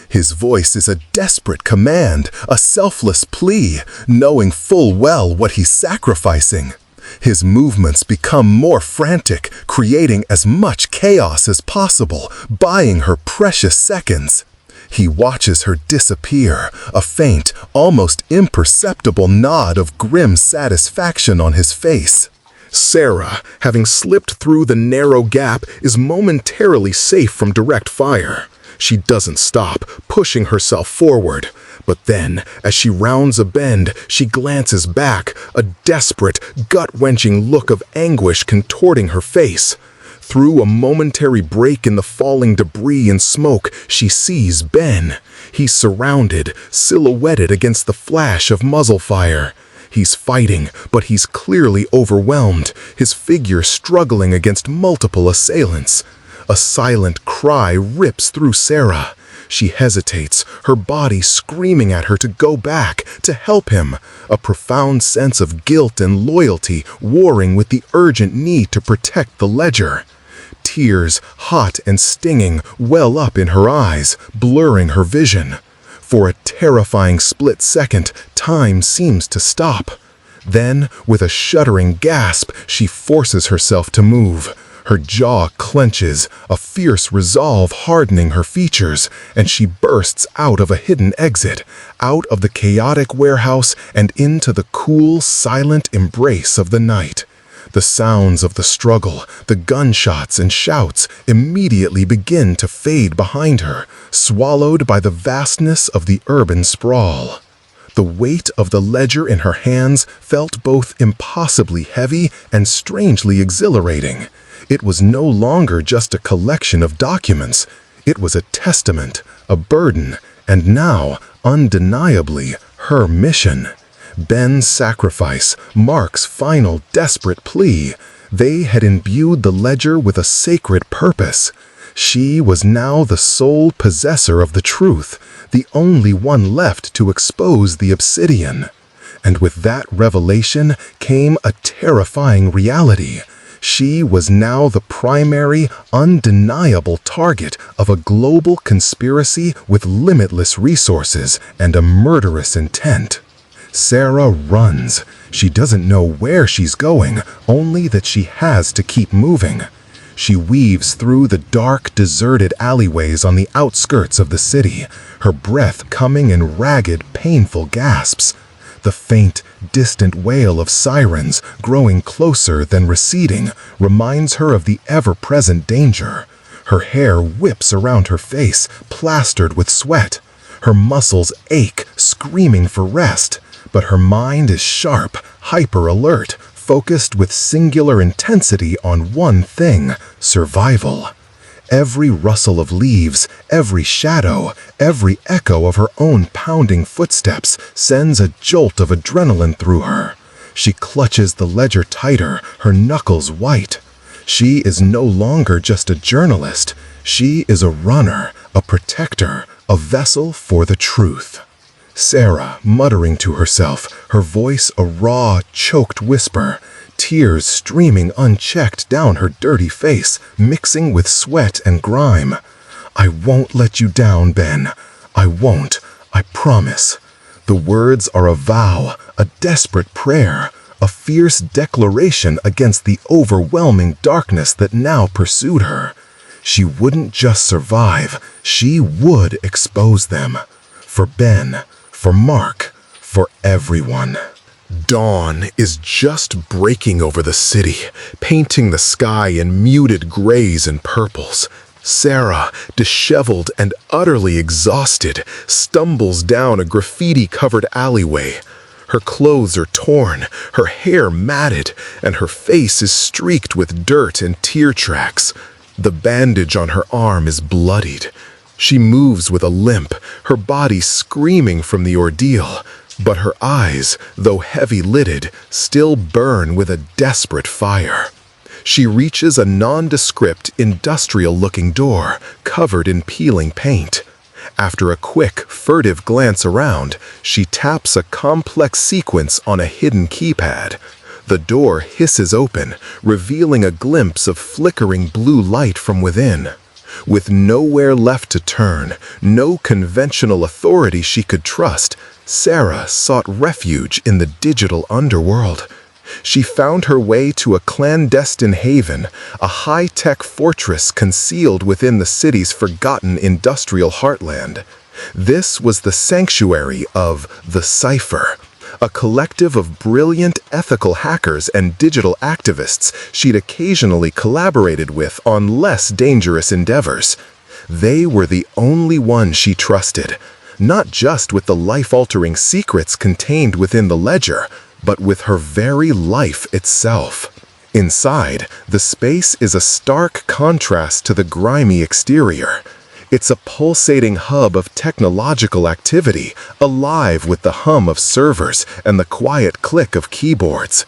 His voice is a desperate command, a selfless plea, knowing full well what he's sacrificing. His movements become more frantic, creating as much chaos as possible, buying her precious seconds. He watches her disappear, a faint, almost imperceptible nod of grim satisfaction on his face. Sarah, having slipped through the narrow gap, is momentarily safe from direct fire. She doesn't stop, pushing herself forward. But then, as she rounds a bend, she glances back, a desperate, gut-wrenching look of anguish contorting her face. Through a momentary break in the falling debris and smoke, she sees Ben. He's surrounded, silhouetted against the flash of muzzle fire. He's fighting, but he's clearly overwhelmed, his figure struggling against multiple assailants. A silent cry rips through Sarah. She hesitates, her body screaming at her to go back, to help him, a profound sense of guilt and loyalty warring with the urgent need to protect the ledger. Tears, hot and stinging, well up in her eyes, blurring her vision. For a terrifying split second, time seems to stop. Then, with a shuddering gasp, she forces herself to move. Her jaw clenches, a fierce resolve hardening her features, and she bursts out of a hidden exit, out of the chaotic warehouse and into the cool, silent embrace of the night. The sounds of the struggle, the gunshots and shouts immediately begin to fade behind her, swallowed by the vastness of the urban sprawl. The weight of the ledger in her hands felt both impossibly heavy and strangely exhilarating. It was no longer just a collection of documents. It was a testament, a burden, and now, undeniably, her mission. Ben's sacrifice, Mark's final desperate plea, they had imbued the ledger with a sacred purpose. She was now the sole possessor of the truth, the only one left to expose the Obsidian. And with that revelation came a terrifying reality. She was now the primary, undeniable target of a global conspiracy with limitless resources and a murderous intent. Sarah runs. She doesn't know where she's going, only that she has to keep moving. She weaves through the dark, deserted alleyways on the outskirts of the city, her breath coming in ragged, painful gasps. The faint, distant wail of sirens, growing closer than receding, reminds her of the ever-present danger. Her hair whips around her face, plastered with sweat. Her muscles ache, screaming for rest, but her mind is sharp, hyper-alert, focused with singular intensity on one thing: survival. Every rustle of leaves, every shadow, every echo of her own pounding footsteps sends a jolt of adrenaline through her. She clutches the ledger tighter, her knuckles white. She is no longer just a journalist. She is a runner, a protector, a vessel for the truth. Sarah, muttering to herself, her voice a raw, choked whisper, tears streaming unchecked down her dirty face, mixing with sweat and grime. "I won't let you down, Ben. I won't. I promise." The words are a vow, a desperate prayer, a fierce declaration against the overwhelming darkness that now pursued her. She wouldn't just survive, she would expose them. For Ben, for Mark, for everyone. Dawn is just breaking over the city, painting the sky in muted grays and purples. Sarah, disheveled and utterly exhausted, stumbles down a graffiti-covered alleyway. Her clothes are torn, her hair matted, and her face is streaked with dirt and tear tracks. The bandage on her arm is bloodied. She moves with a limp, her body screaming from the ordeal. But her eyes, though heavy-lidded, still burn with a desperate fire. She reaches a nondescript, industrial-looking door, covered in peeling paint. After a quick, furtive glance around, she taps a complex sequence on a hidden keypad. The door hisses open, revealing a glimpse of flickering blue light from within. With nowhere left to turn, no conventional authority she could trust, Sarah sought refuge in the digital underworld. She found her way to a clandestine haven, a high-tech fortress concealed within the city's forgotten industrial heartland. This was the sanctuary of the Cipher, a collective of brilliant ethical hackers and digital activists she'd occasionally collaborated with on less dangerous endeavors. They were the only ones she trusted, not just with the life-altering secrets contained within the ledger, but with her very life itself. Inside, the space is a stark contrast to the grimy exterior. It's a pulsating hub of technological activity, alive with the hum of servers and the quiet click of keyboards.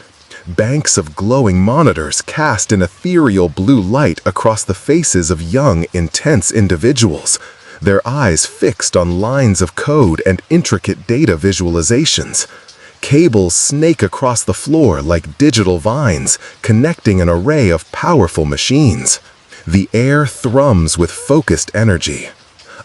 Banks of glowing monitors cast an ethereal blue light across the faces of young, intense individuals. their eyes fixed on lines of code and intricate data visualizations. Cables snake across the floor like digital vines, connecting an array of powerful machines. The air thrums with focused energy.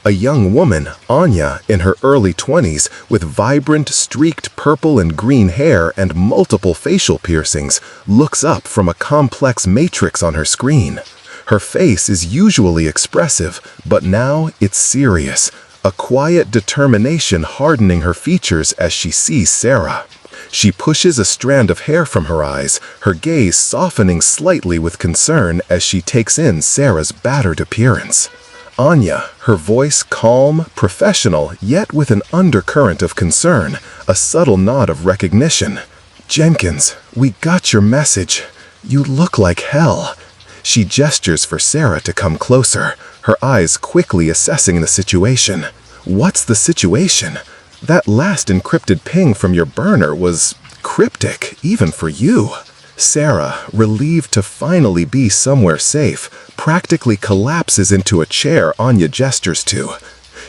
A young woman, Anya, in her early 20s, with vibrant, streaked purple and green hair and multiple facial piercings, looks up from a complex matrix on her screen. Her face is usually expressive, but now it's serious, a quiet determination hardening her features as she sees Sarah. She pushes a strand of hair from her eyes, her gaze softening slightly with concern as she takes in Sarah's battered appearance. Anya, her voice calm, professional, yet with an undercurrent of concern, a subtle nod of recognition. "Jenkins, we got your message. You look like hell." She gestures for Sarah to come closer, her eyes quickly assessing the situation. "What's the situation? That last encrypted ping from your burner was cryptic, even for you." Sarah, relieved to finally be somewhere safe, practically collapses into a chair Anya gestures to.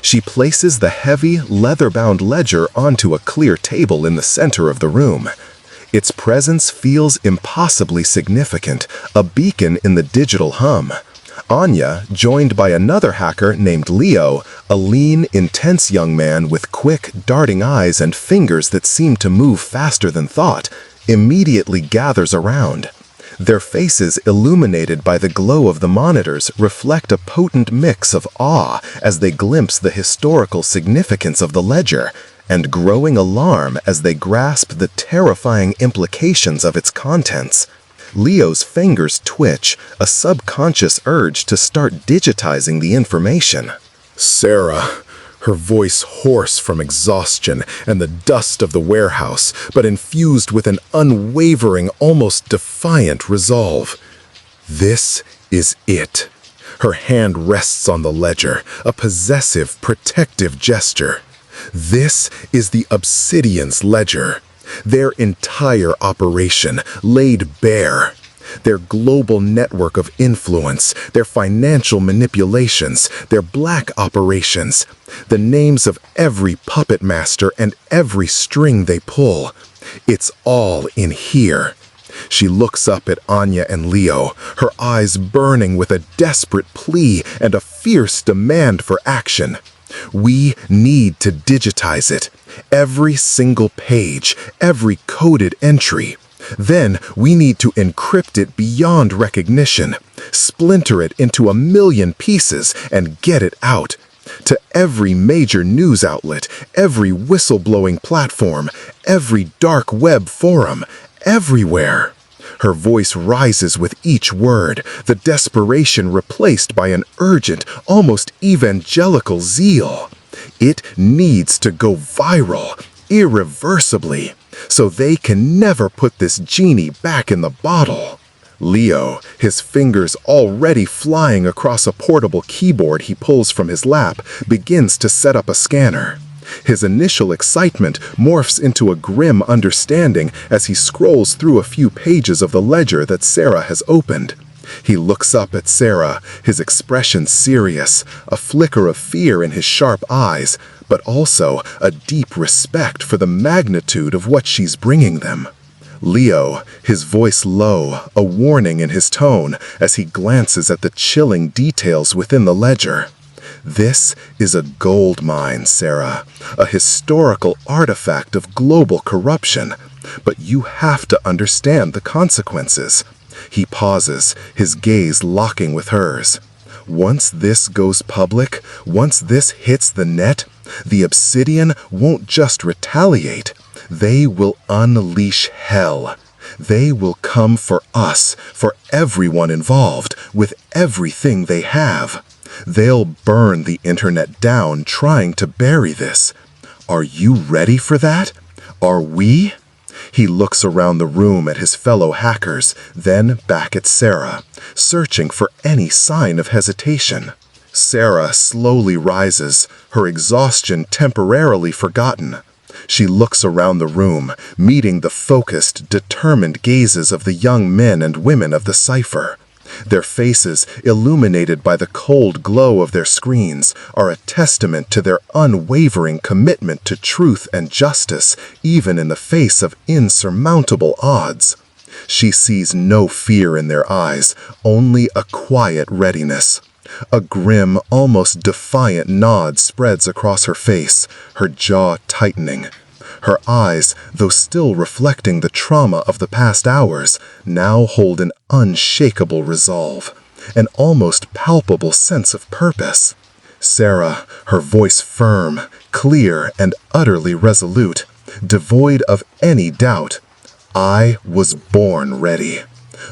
She places the heavy, leather-bound ledger onto a clear table in the center of the room. Its presence feels impossibly significant, a beacon in the digital hum. Anya, joined by another hacker named Leo, a lean, intense young man with quick, darting eyes and fingers that seem to move faster than thought, immediately gathers around. Their faces, illuminated by the glow of the monitors, reflect a potent mix of awe as they glimpse the historical significance of the ledger, and growing alarm as they grasp the terrifying implications of its contents. Leo's fingers twitch, a subconscious urge to start digitizing the information. "Sarah," her voice hoarse from exhaustion and the dust of the warehouse, but infused with an unwavering, almost defiant resolve. "This is it." Her hand rests on the ledger, a possessive, protective gesture. "This is the Obsidian's ledger. Their entire operation laid bare. Their global network of influence, their financial manipulations, their black operations, the names of every puppet master and every string they pull. It's all in here." She looks up at Anya and Leo, her eyes burning with a desperate plea and a fierce demand for action. "We need to digitize it. Every single page, every coded entry. Then we need to encrypt it beyond recognition, splinter it into 1,000,000 pieces, and get it out. To every major news outlet, every whistleblowing platform, every dark web forum, everywhere." Her voice rises with each word, the desperation replaced by an urgent, almost evangelical zeal. It needs to go viral, irreversibly, so they can never put this genie back in the bottle. Leo, his fingers already flying across a portable keyboard he pulls from his lap, begins to set up a scanner. His initial excitement morphs into a grim understanding as he scrolls through a few pages of the ledger that Sarah has opened. He looks up at Sarah, his expression serious, a flicker of fear in his sharp eyes, but also a deep respect for the magnitude of what she's bringing them. Leo, his voice low, a warning in his tone as he glances at the chilling details within the ledger. "This is a gold mine, Sarah, a historical artifact of global corruption, but you have to understand the consequences." He pauses, his gaze locking with hers. "Once this goes public, once this hits the net, the Obsidian won't just retaliate. They will unleash hell. They will come for us, for everyone involved, with everything they have. They'll burn the internet down trying to bury this. Are you ready for that? Are we?" He looks around the room at his fellow hackers, then back at Sarah, searching for any sign of hesitation. Sarah slowly rises, her exhaustion temporarily forgotten. She looks around the room, meeting the focused, determined gazes of the young men and women of the cipher. Their faces, illuminated by the cold glow of their screens, are a testament to their unwavering commitment to truth and justice, even in the face of insurmountable odds. She sees no fear in their eyes, only a quiet readiness. A grim, almost defiant nod spreads across her face, her jaw tightening. Her eyes, though still reflecting the trauma of the past hours, now hold an unshakable resolve, an almost palpable sense of purpose. Sarah, her voice firm, clear, and utterly resolute, devoid of any doubt. I was born ready.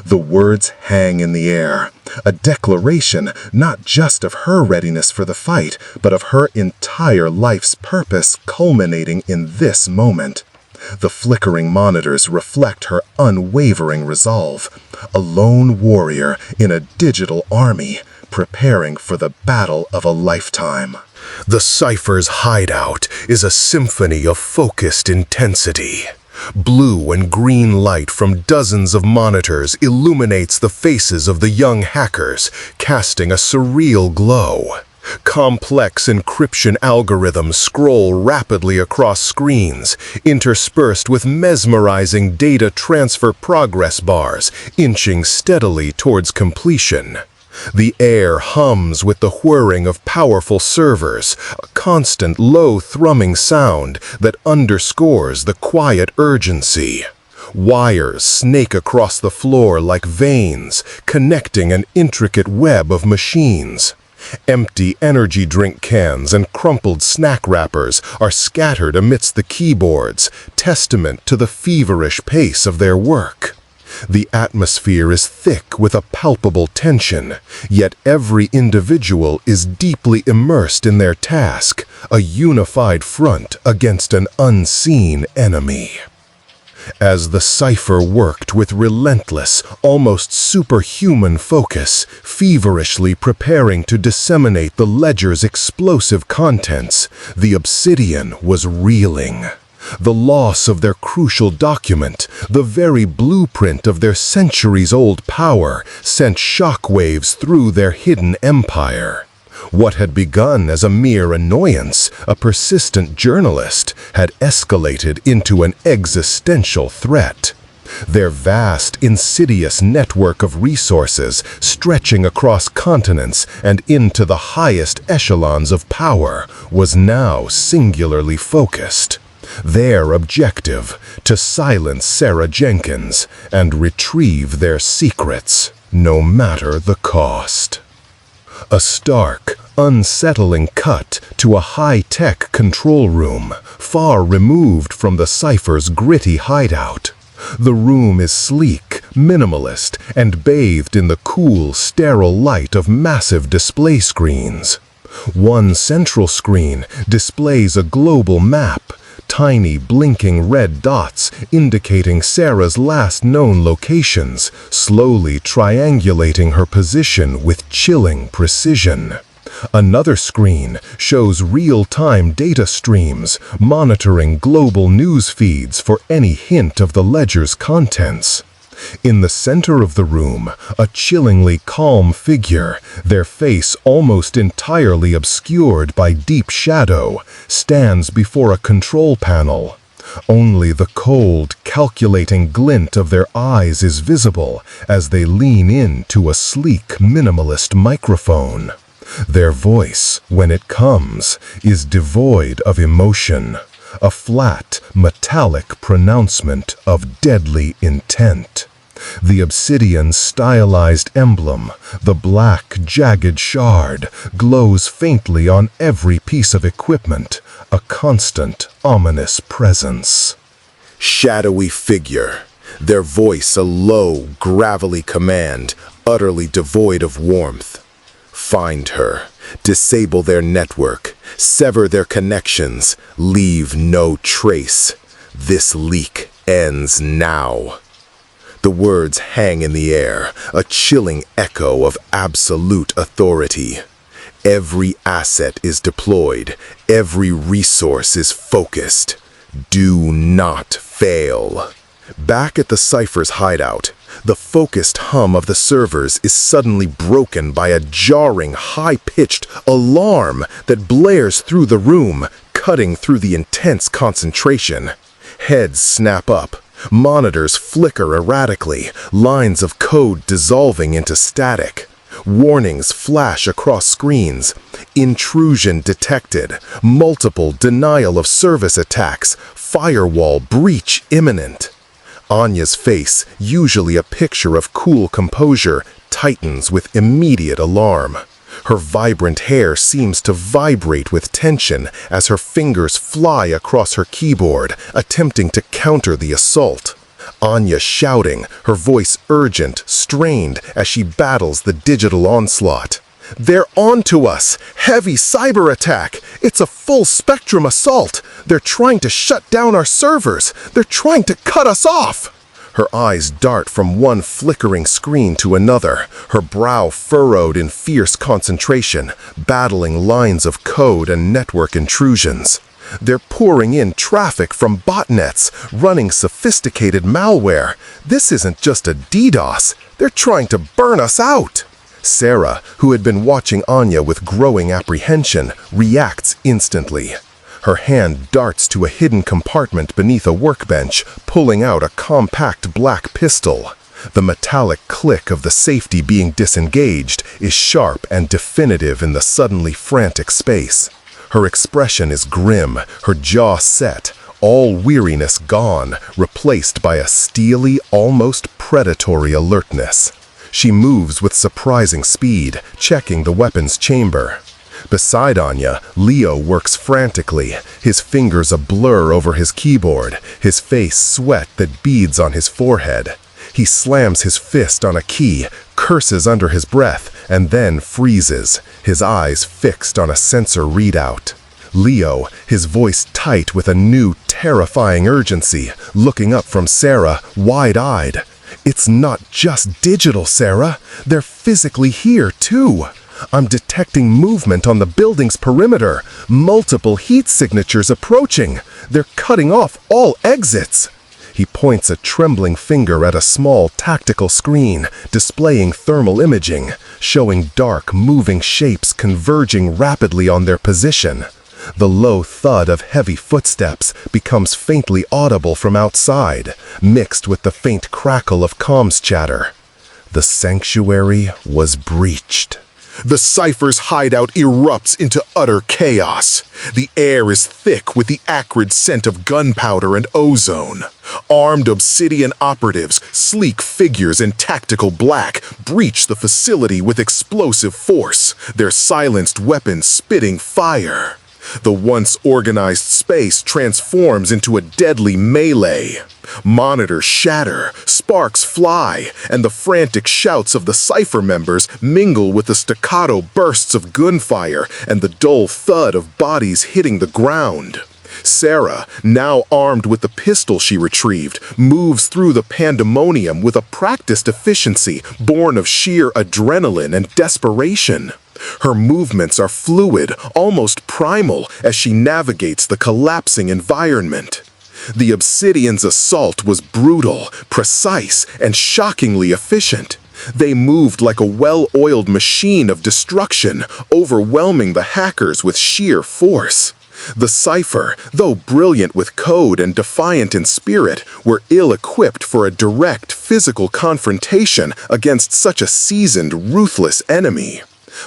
The words hang in the air, a declaration not just of her readiness for the fight, but of her entire life's purpose culminating in this moment. The flickering monitors reflect her unwavering resolve, a lone warrior in a digital army, preparing for the battle of a lifetime. The Cypher's hideout is a symphony of focused intensity. Blue and green light from dozens of monitors illuminates the faces of the young hackers, casting a surreal glow. Complex encryption algorithms scroll rapidly across screens, interspersed with mesmerizing data transfer progress bars, inching steadily towards completion. The air hums with the whirring of powerful servers, a constant low-thrumming sound that underscores the quiet urgency. Wires snake across the floor like veins, connecting an intricate web of machines. Empty energy drink cans and crumpled snack wrappers are scattered amidst the keyboards, testament to the feverish pace of their work. The atmosphere is thick with a palpable tension, yet every individual is deeply immersed in their task, a unified front against an unseen enemy. As the Cypher worked with relentless, almost superhuman focus, feverishly preparing to disseminate the ledger's explosive contents, the Obsidian was reeling. The loss of their crucial document, the very blueprint of their centuries-old power, sent shockwaves through their hidden empire. What had begun as a mere annoyance, a persistent journalist, had escalated into an existential threat. Their vast, insidious network of resources, stretching across continents and into the highest echelons of power, was now singularly focused. Their objective, to silence Sarah Jenkins and retrieve their secrets, no matter the cost. A stark, unsettling cut to a high-tech control room, far removed from the Cypher's gritty hideout. The room is sleek, minimalist, and bathed in the cool, sterile light of massive display screens. One central screen displays a global map, tiny blinking red dots indicating Sarah's last known locations, slowly triangulating her position with chilling precision. Another screen shows real-time data streams, monitoring global news feeds for any hint of the ledger's contents. In the center of the room, a chillingly calm figure, their face almost entirely obscured by deep shadow, stands before a control panel. Only the cold, calculating glint of their eyes is visible as they lean into a sleek, minimalist microphone. Their voice, when it comes, is devoid of emotion, a flat, metallic pronouncement of deadly intent. The Obsidian's stylized emblem, the black, jagged shard, glows faintly on every piece of equipment, a constant, ominous presence. Shadowy figure, their voice a low, gravelly command, utterly devoid of warmth. Find her, disable their network, sever their connections, leave no trace. This leak ends now. The words hang in the air, a chilling echo of absolute authority. Every asset is deployed, every resource is focused. Do not fail. Back at the Cypher's hideout, The focused hum of the servers is suddenly broken by a jarring, high-pitched alarm that blares through the room, cutting through the intense concentration. Heads snap up. Monitors flicker erratically, lines of code dissolving into static. Warnings flash across screens. Intrusion detected. Multiple denial of service attacks. Firewall breach imminent. Anya's face, usually a picture of cool composure, tightens with immediate alarm. Her vibrant hair seems to vibrate with tension as her fingers fly across her keyboard, attempting to counter the assault. Anya shouting, her voice urgent, strained as she battles the digital onslaught. "They're onto us! Heavy cyber attack! It's a full-spectrum assault! They're trying to shut down our servers! They're trying to cut us off!" Her eyes dart from one flickering screen to another, her brow furrowed in fierce concentration, battling lines of code and network intrusions. They're pouring in traffic from botnets, running sophisticated malware. This isn't just a DDoS. They're trying to burn us out. Sarah, who had been watching Anya with growing apprehension, reacts instantly. Her hand darts to a hidden compartment beneath a workbench, pulling out a compact black pistol. The metallic click of the safety being disengaged is sharp and definitive in the suddenly frantic space. Her expression is grim, her jaw set, all weariness gone, replaced by a steely, almost predatory alertness. She moves with surprising speed, checking the weapon's chamber. Beside Anya, Leo works frantically, his fingers a blur over his keyboard, his face sweat that beads on his forehead. He slams his fist on a key, curses under his breath, and then freezes, his eyes fixed on a sensor readout. Leo, his voice tight with a new, terrifying urgency, looking up from Sarah, wide-eyed. "It's not just digital, Sarah. They're physically here, too. I'm detecting movement on the building's perimeter, multiple heat signatures approaching. They're cutting off all exits." He points a trembling finger at a small tactical screen, displaying thermal imaging, showing dark, moving shapes converging rapidly on their position. The low thud of heavy footsteps becomes faintly audible from outside, mixed with the faint crackle of comms chatter. The sanctuary was breached. The Cypher's hideout erupts into utter chaos. The air is thick with the acrid scent of gunpowder and ozone. Armed Obsidian operatives, sleek figures in tactical black, breach the facility with explosive force, their silenced weapons spitting fire. The once organized space transforms into a deadly melee. Monitors shatter, sparks fly, and the frantic shouts of the Cypher members mingle with the staccato bursts of gunfire and the dull thud of bodies hitting the ground. Sarah, now armed with the pistol she retrieved, moves through the pandemonium with a practiced efficiency born of sheer adrenaline and desperation. Her movements are fluid, almost primal, as she navigates the collapsing environment. The Obsidian's assault was brutal, precise, and shockingly efficient. They moved like a well-oiled machine of destruction, overwhelming the hackers with sheer force. The Cypher, though brilliant with code and defiant in spirit, were ill-equipped for a direct physical confrontation against such a seasoned, ruthless enemy.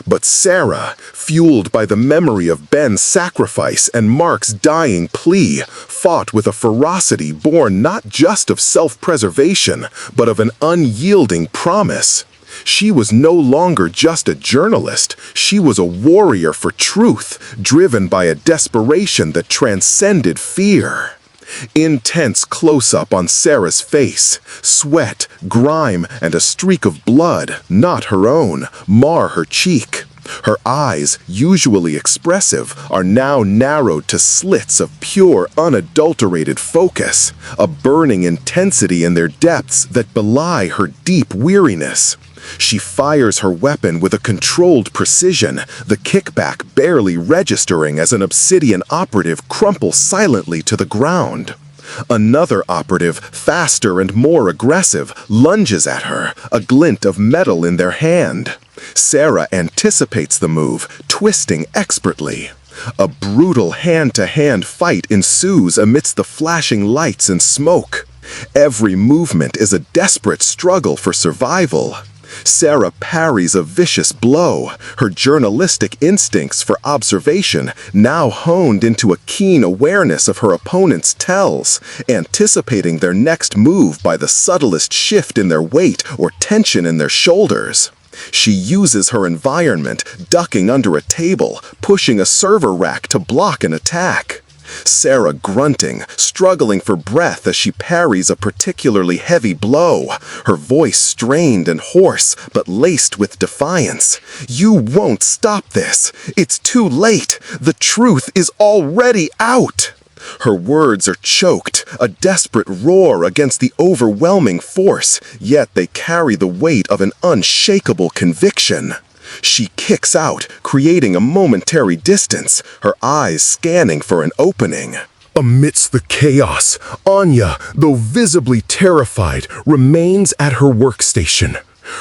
But Sarah, fueled by the memory of Ben's sacrifice and Mark's dying plea, fought with a ferocity born not just of self-preservation, but of an unyielding promise. She was no longer just a journalist, she was a warrior for truth, driven by a desperation that transcended fear. Intense close-up on Sarah's face, sweat, grime, and a streak of blood, not her own, mar her cheek. Her eyes, usually expressive, are now narrowed to slits of pure, unadulterated focus, a burning intensity in their depths that belie her deep weariness. She fires her weapon with a controlled precision, the kickback barely registering as an Obsidian operative crumples silently to the ground. Another operative, faster and more aggressive, lunges at her, a glint of metal in their hand. Sarah anticipates the move, twisting expertly. A brutal hand-to-hand fight ensues amidst the flashing lights and smoke. Every movement is a desperate struggle for survival. Sarah parries a vicious blow, her journalistic instincts for observation now honed into a keen awareness of her opponent's tells, anticipating their next move by the subtlest shift in their weight or tension in their shoulders. She uses her environment, ducking under a table, pushing a server rack to block an attack. Sarah grunting, struggling for breath as she parries a particularly heavy blow, her voice strained and hoarse, but laced with defiance. "You won't stop this. It's too late. The truth is already out." Her words are choked, a desperate roar against the overwhelming force, yet they carry the weight of an unshakable conviction. She kicks out, creating a momentary distance, her eyes scanning for an opening. Amidst the chaos, Anya, though visibly terrified, remains at her workstation.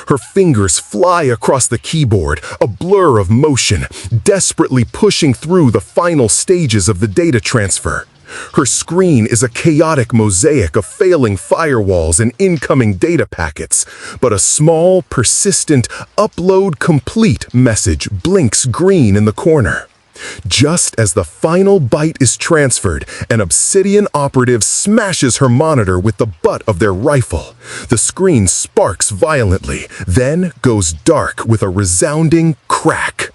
Her fingers fly across the keyboard, a blur of motion, desperately pushing through the final stages of the data transfer. Her screen is a chaotic mosaic of failing firewalls and incoming data packets, but a small, persistent, upload complete message blinks green in the corner. Just as the final byte is transferred, an Obsidian operative smashes her monitor with the butt of their rifle. The screen sparks violently, then goes dark with a resounding crack.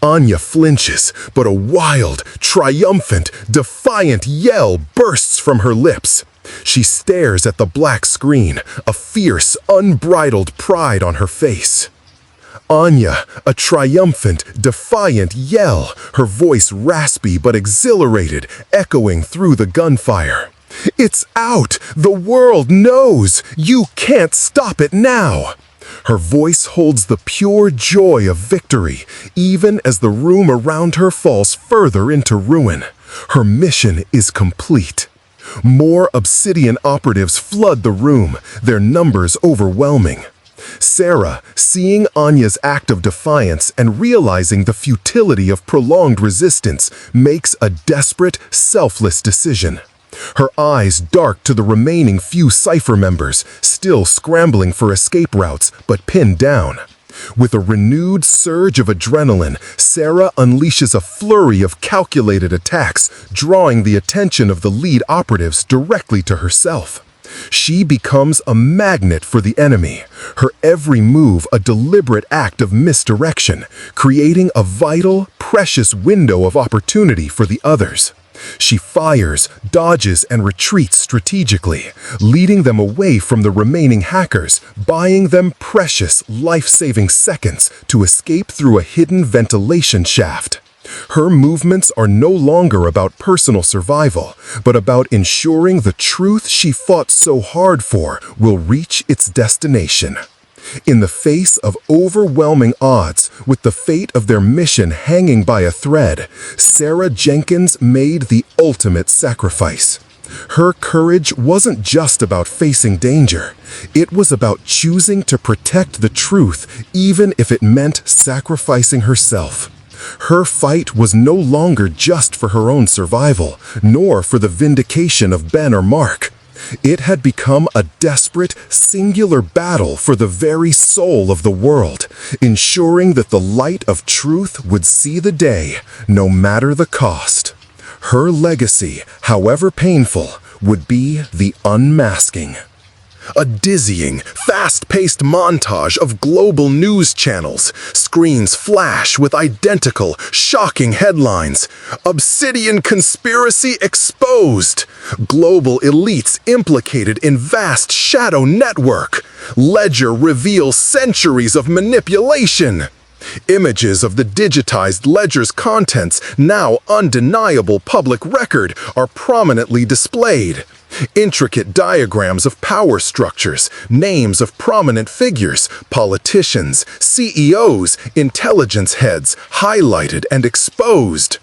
Anya flinches, but a wild, triumphant, defiant yell bursts from her lips. She stares at the black screen, a fierce, unbridled pride on her face. Anya, a triumphant, defiant yell, her voice raspy but exhilarated, echoing through the gunfire. "It's out! The world knows! You can't stop it now!" Her voice holds the pure joy of victory, even as the room around her falls further into ruin. Her mission is complete. More Obsidian operatives flood the room, their numbers overwhelming. Sarah, seeing Anya's act of defiance and realizing the futility of prolonged resistance, makes a desperate, selfless decision. Her eyes dark to the remaining few Cypher members, still scrambling for escape routes, but pinned down. With a renewed surge of adrenaline, Sarah unleashes a flurry of calculated attacks, drawing the attention of the lead operatives directly to herself. She becomes a magnet for the enemy, her every move a deliberate act of misdirection, creating a vital, precious window of opportunity for the others. She fires, dodges, and retreats strategically, leading them away from the remaining hackers, buying them precious, life-saving seconds to escape through a hidden ventilation shaft. Her movements are no longer about personal survival, but about ensuring the truth she fought so hard for will reach its destination. In the face of overwhelming odds, with the fate of their mission hanging by a thread, Sarah Jenkins made the ultimate sacrifice. Her courage wasn't just about facing danger. It was about choosing to protect the truth, even if it meant sacrificing herself. Her fight was no longer just for her own survival, nor for the vindication of Ben or Mark. It had become a desperate, singular battle for the very soul of the world, ensuring that the light of truth would see the day, no matter the cost. Her legacy, however painful, would be the unmasking. A dizzying, fast-paced montage of global news channels. Screens flash with identical, shocking headlines. Obsidian Conspiracy exposed. Global elites implicated in vast shadow network. Ledger reveals centuries of manipulation. Images of the digitized ledger's contents, now undeniable public record, are prominently displayed. Intricate diagrams of power structures, names of prominent figures, politicians, CEOs, intelligence heads, highlighted and exposed.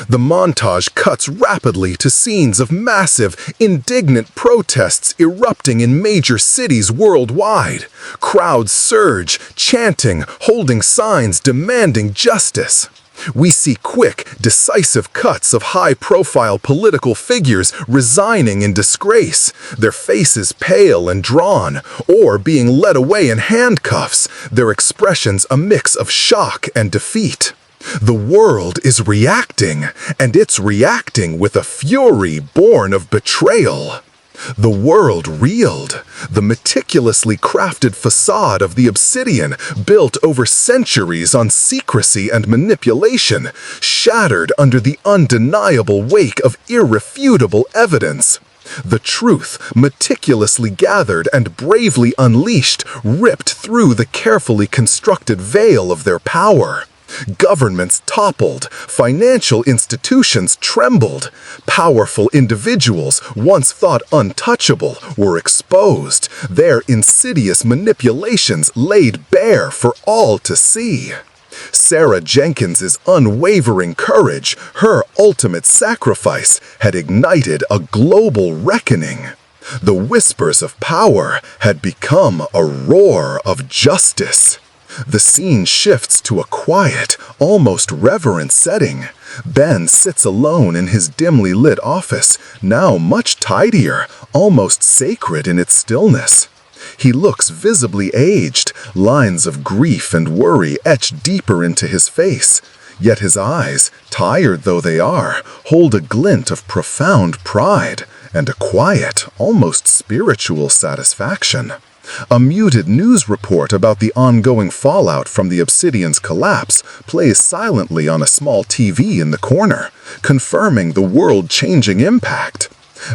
The montage cuts rapidly to scenes of massive, indignant protests erupting in major cities worldwide. Crowds surge, chanting, holding signs demanding justice. We see quick, decisive cuts of high-profile political figures resigning in disgrace, their faces pale and drawn, or being led away in handcuffs, their expressions a mix of shock and defeat. The world is reacting, and it's reacting with a fury born of betrayal. The world reeled. The meticulously crafted facade of the Obsidian, built over centuries on secrecy and manipulation, shattered under the undeniable wake of irrefutable evidence. The truth, meticulously gathered and bravely unleashed, ripped through the carefully constructed veil of their power. Governments toppled, financial institutions trembled, powerful individuals, once thought untouchable, were exposed, their insidious manipulations laid bare for all to see. Sarah Jenkins's unwavering courage, her ultimate sacrifice, had ignited a global reckoning. The whispers of power had become a roar of justice. The scene shifts to a quiet, almost reverent setting. Ben sits alone in his dimly lit office, now much tidier, almost sacred in its stillness. He looks visibly aged, lines of grief and worry etched deeper into his face. Yet his eyes, tired though they are, hold a glint of profound pride and a quiet, almost spiritual satisfaction. A muted news report about the ongoing fallout from the Obsidian's collapse plays silently on a small TV in the corner, confirming the world-changing impact.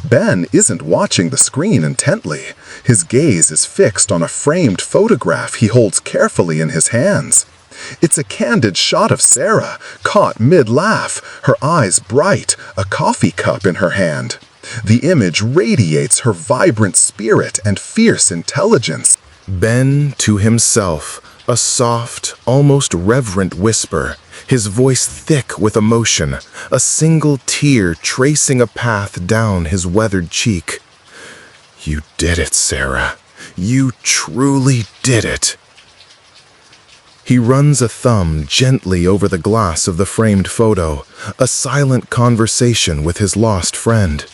Ben isn't watching the screen intently. His gaze is fixed on a framed photograph he holds carefully in his hands. It's a candid shot of Sarah, caught mid-laugh, her eyes bright, a coffee cup in her hand. The image radiates her vibrant spirit and fierce intelligence. Ben to himself, a soft, almost reverent whisper, his voice thick with emotion, a single tear tracing a path down his weathered cheek. "You did it, Sarah. You truly did it." He runs a thumb gently over the glass of the framed photo, a silent conversation with his lost friend.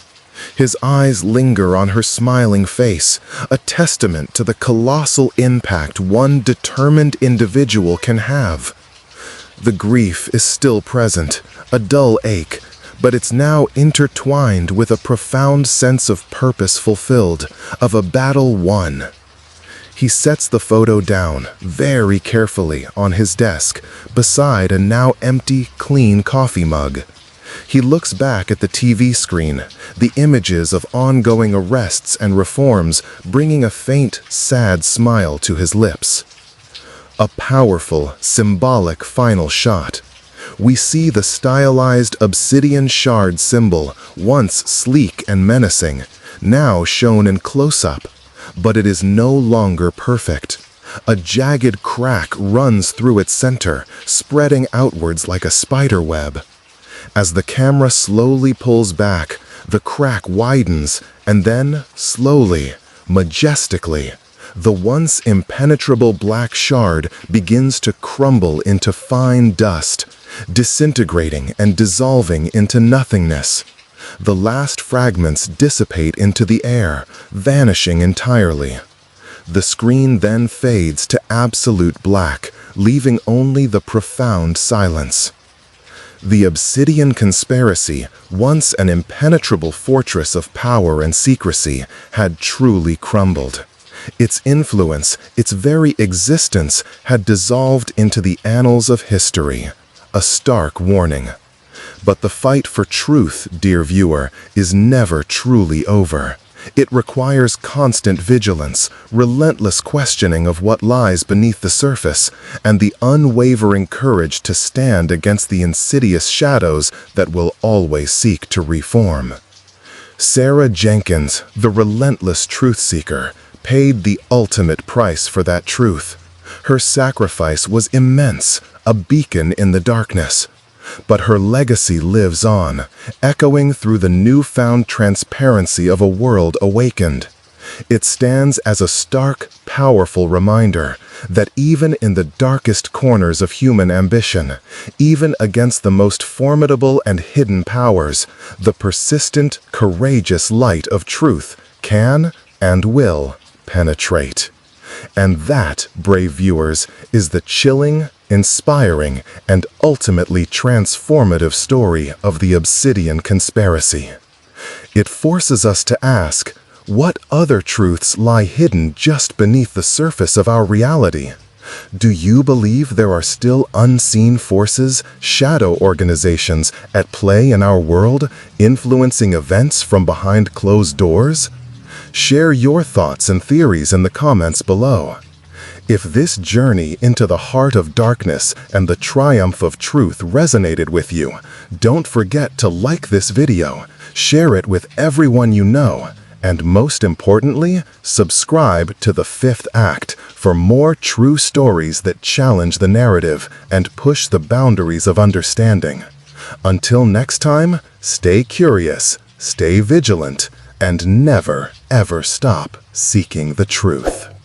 His eyes linger on her smiling face, a testament to the colossal impact one determined individual can have. The grief is still present, a dull ache, but it's now intertwined with a profound sense of purpose fulfilled, of a battle won. He sets the photo down, very carefully, on his desk, beside a now empty, clean coffee mug. He looks back at the TV screen, the images of ongoing arrests and reforms bringing a faint, sad smile to his lips. A powerful, symbolic final shot. We see the stylized obsidian shard symbol, once sleek and menacing, now shown in close-up, but it is no longer perfect. A jagged crack runs through its center, spreading outwards like a spider web. As the camera slowly pulls back, the crack widens, and then, slowly, majestically, the once impenetrable black shard begins to crumble into fine dust, disintegrating and dissolving into nothingness. The last fragments dissipate into the air, vanishing entirely. The screen then fades to absolute black, leaving only the profound silence. The Obsidian Conspiracy, once an impenetrable fortress of power and secrecy, had truly crumbled. Its influence, its very existence, had dissolved into the annals of history. A stark warning. But the fight for truth, dear viewer, is never truly over. It requires constant vigilance, relentless questioning of what lies beneath the surface, and the unwavering courage to stand against the insidious shadows that will always seek to reform. Sarah Jenkins, the relentless truth seeker, paid the ultimate price for that truth. Her sacrifice was immense, a beacon in the darkness. But her legacy lives on, echoing through the newfound transparency of a world awakened. It stands as a stark, powerful reminder that even in the darkest corners of human ambition, even against the most formidable and hidden powers, the persistent, courageous light of truth can and will penetrate. And that, brave viewers, is the chilling, inspiring, and ultimately transformative story of the Obsidian Conspiracy. It forces us to ask, what other truths lie hidden just beneath the surface of our reality? Do you believe there are still unseen forces, shadow organizations, at play in our world, influencing events from behind closed doors? Share your thoughts and theories in the comments below. If this journey into the heart of darkness and the triumph of truth resonated with you, don't forget to like this video, share it with everyone you know, and most importantly, subscribe to The Fifth Act for more true stories that challenge the narrative and push the boundaries of understanding. Until next time, stay curious, stay vigilant, and never, ever stop seeking the truth.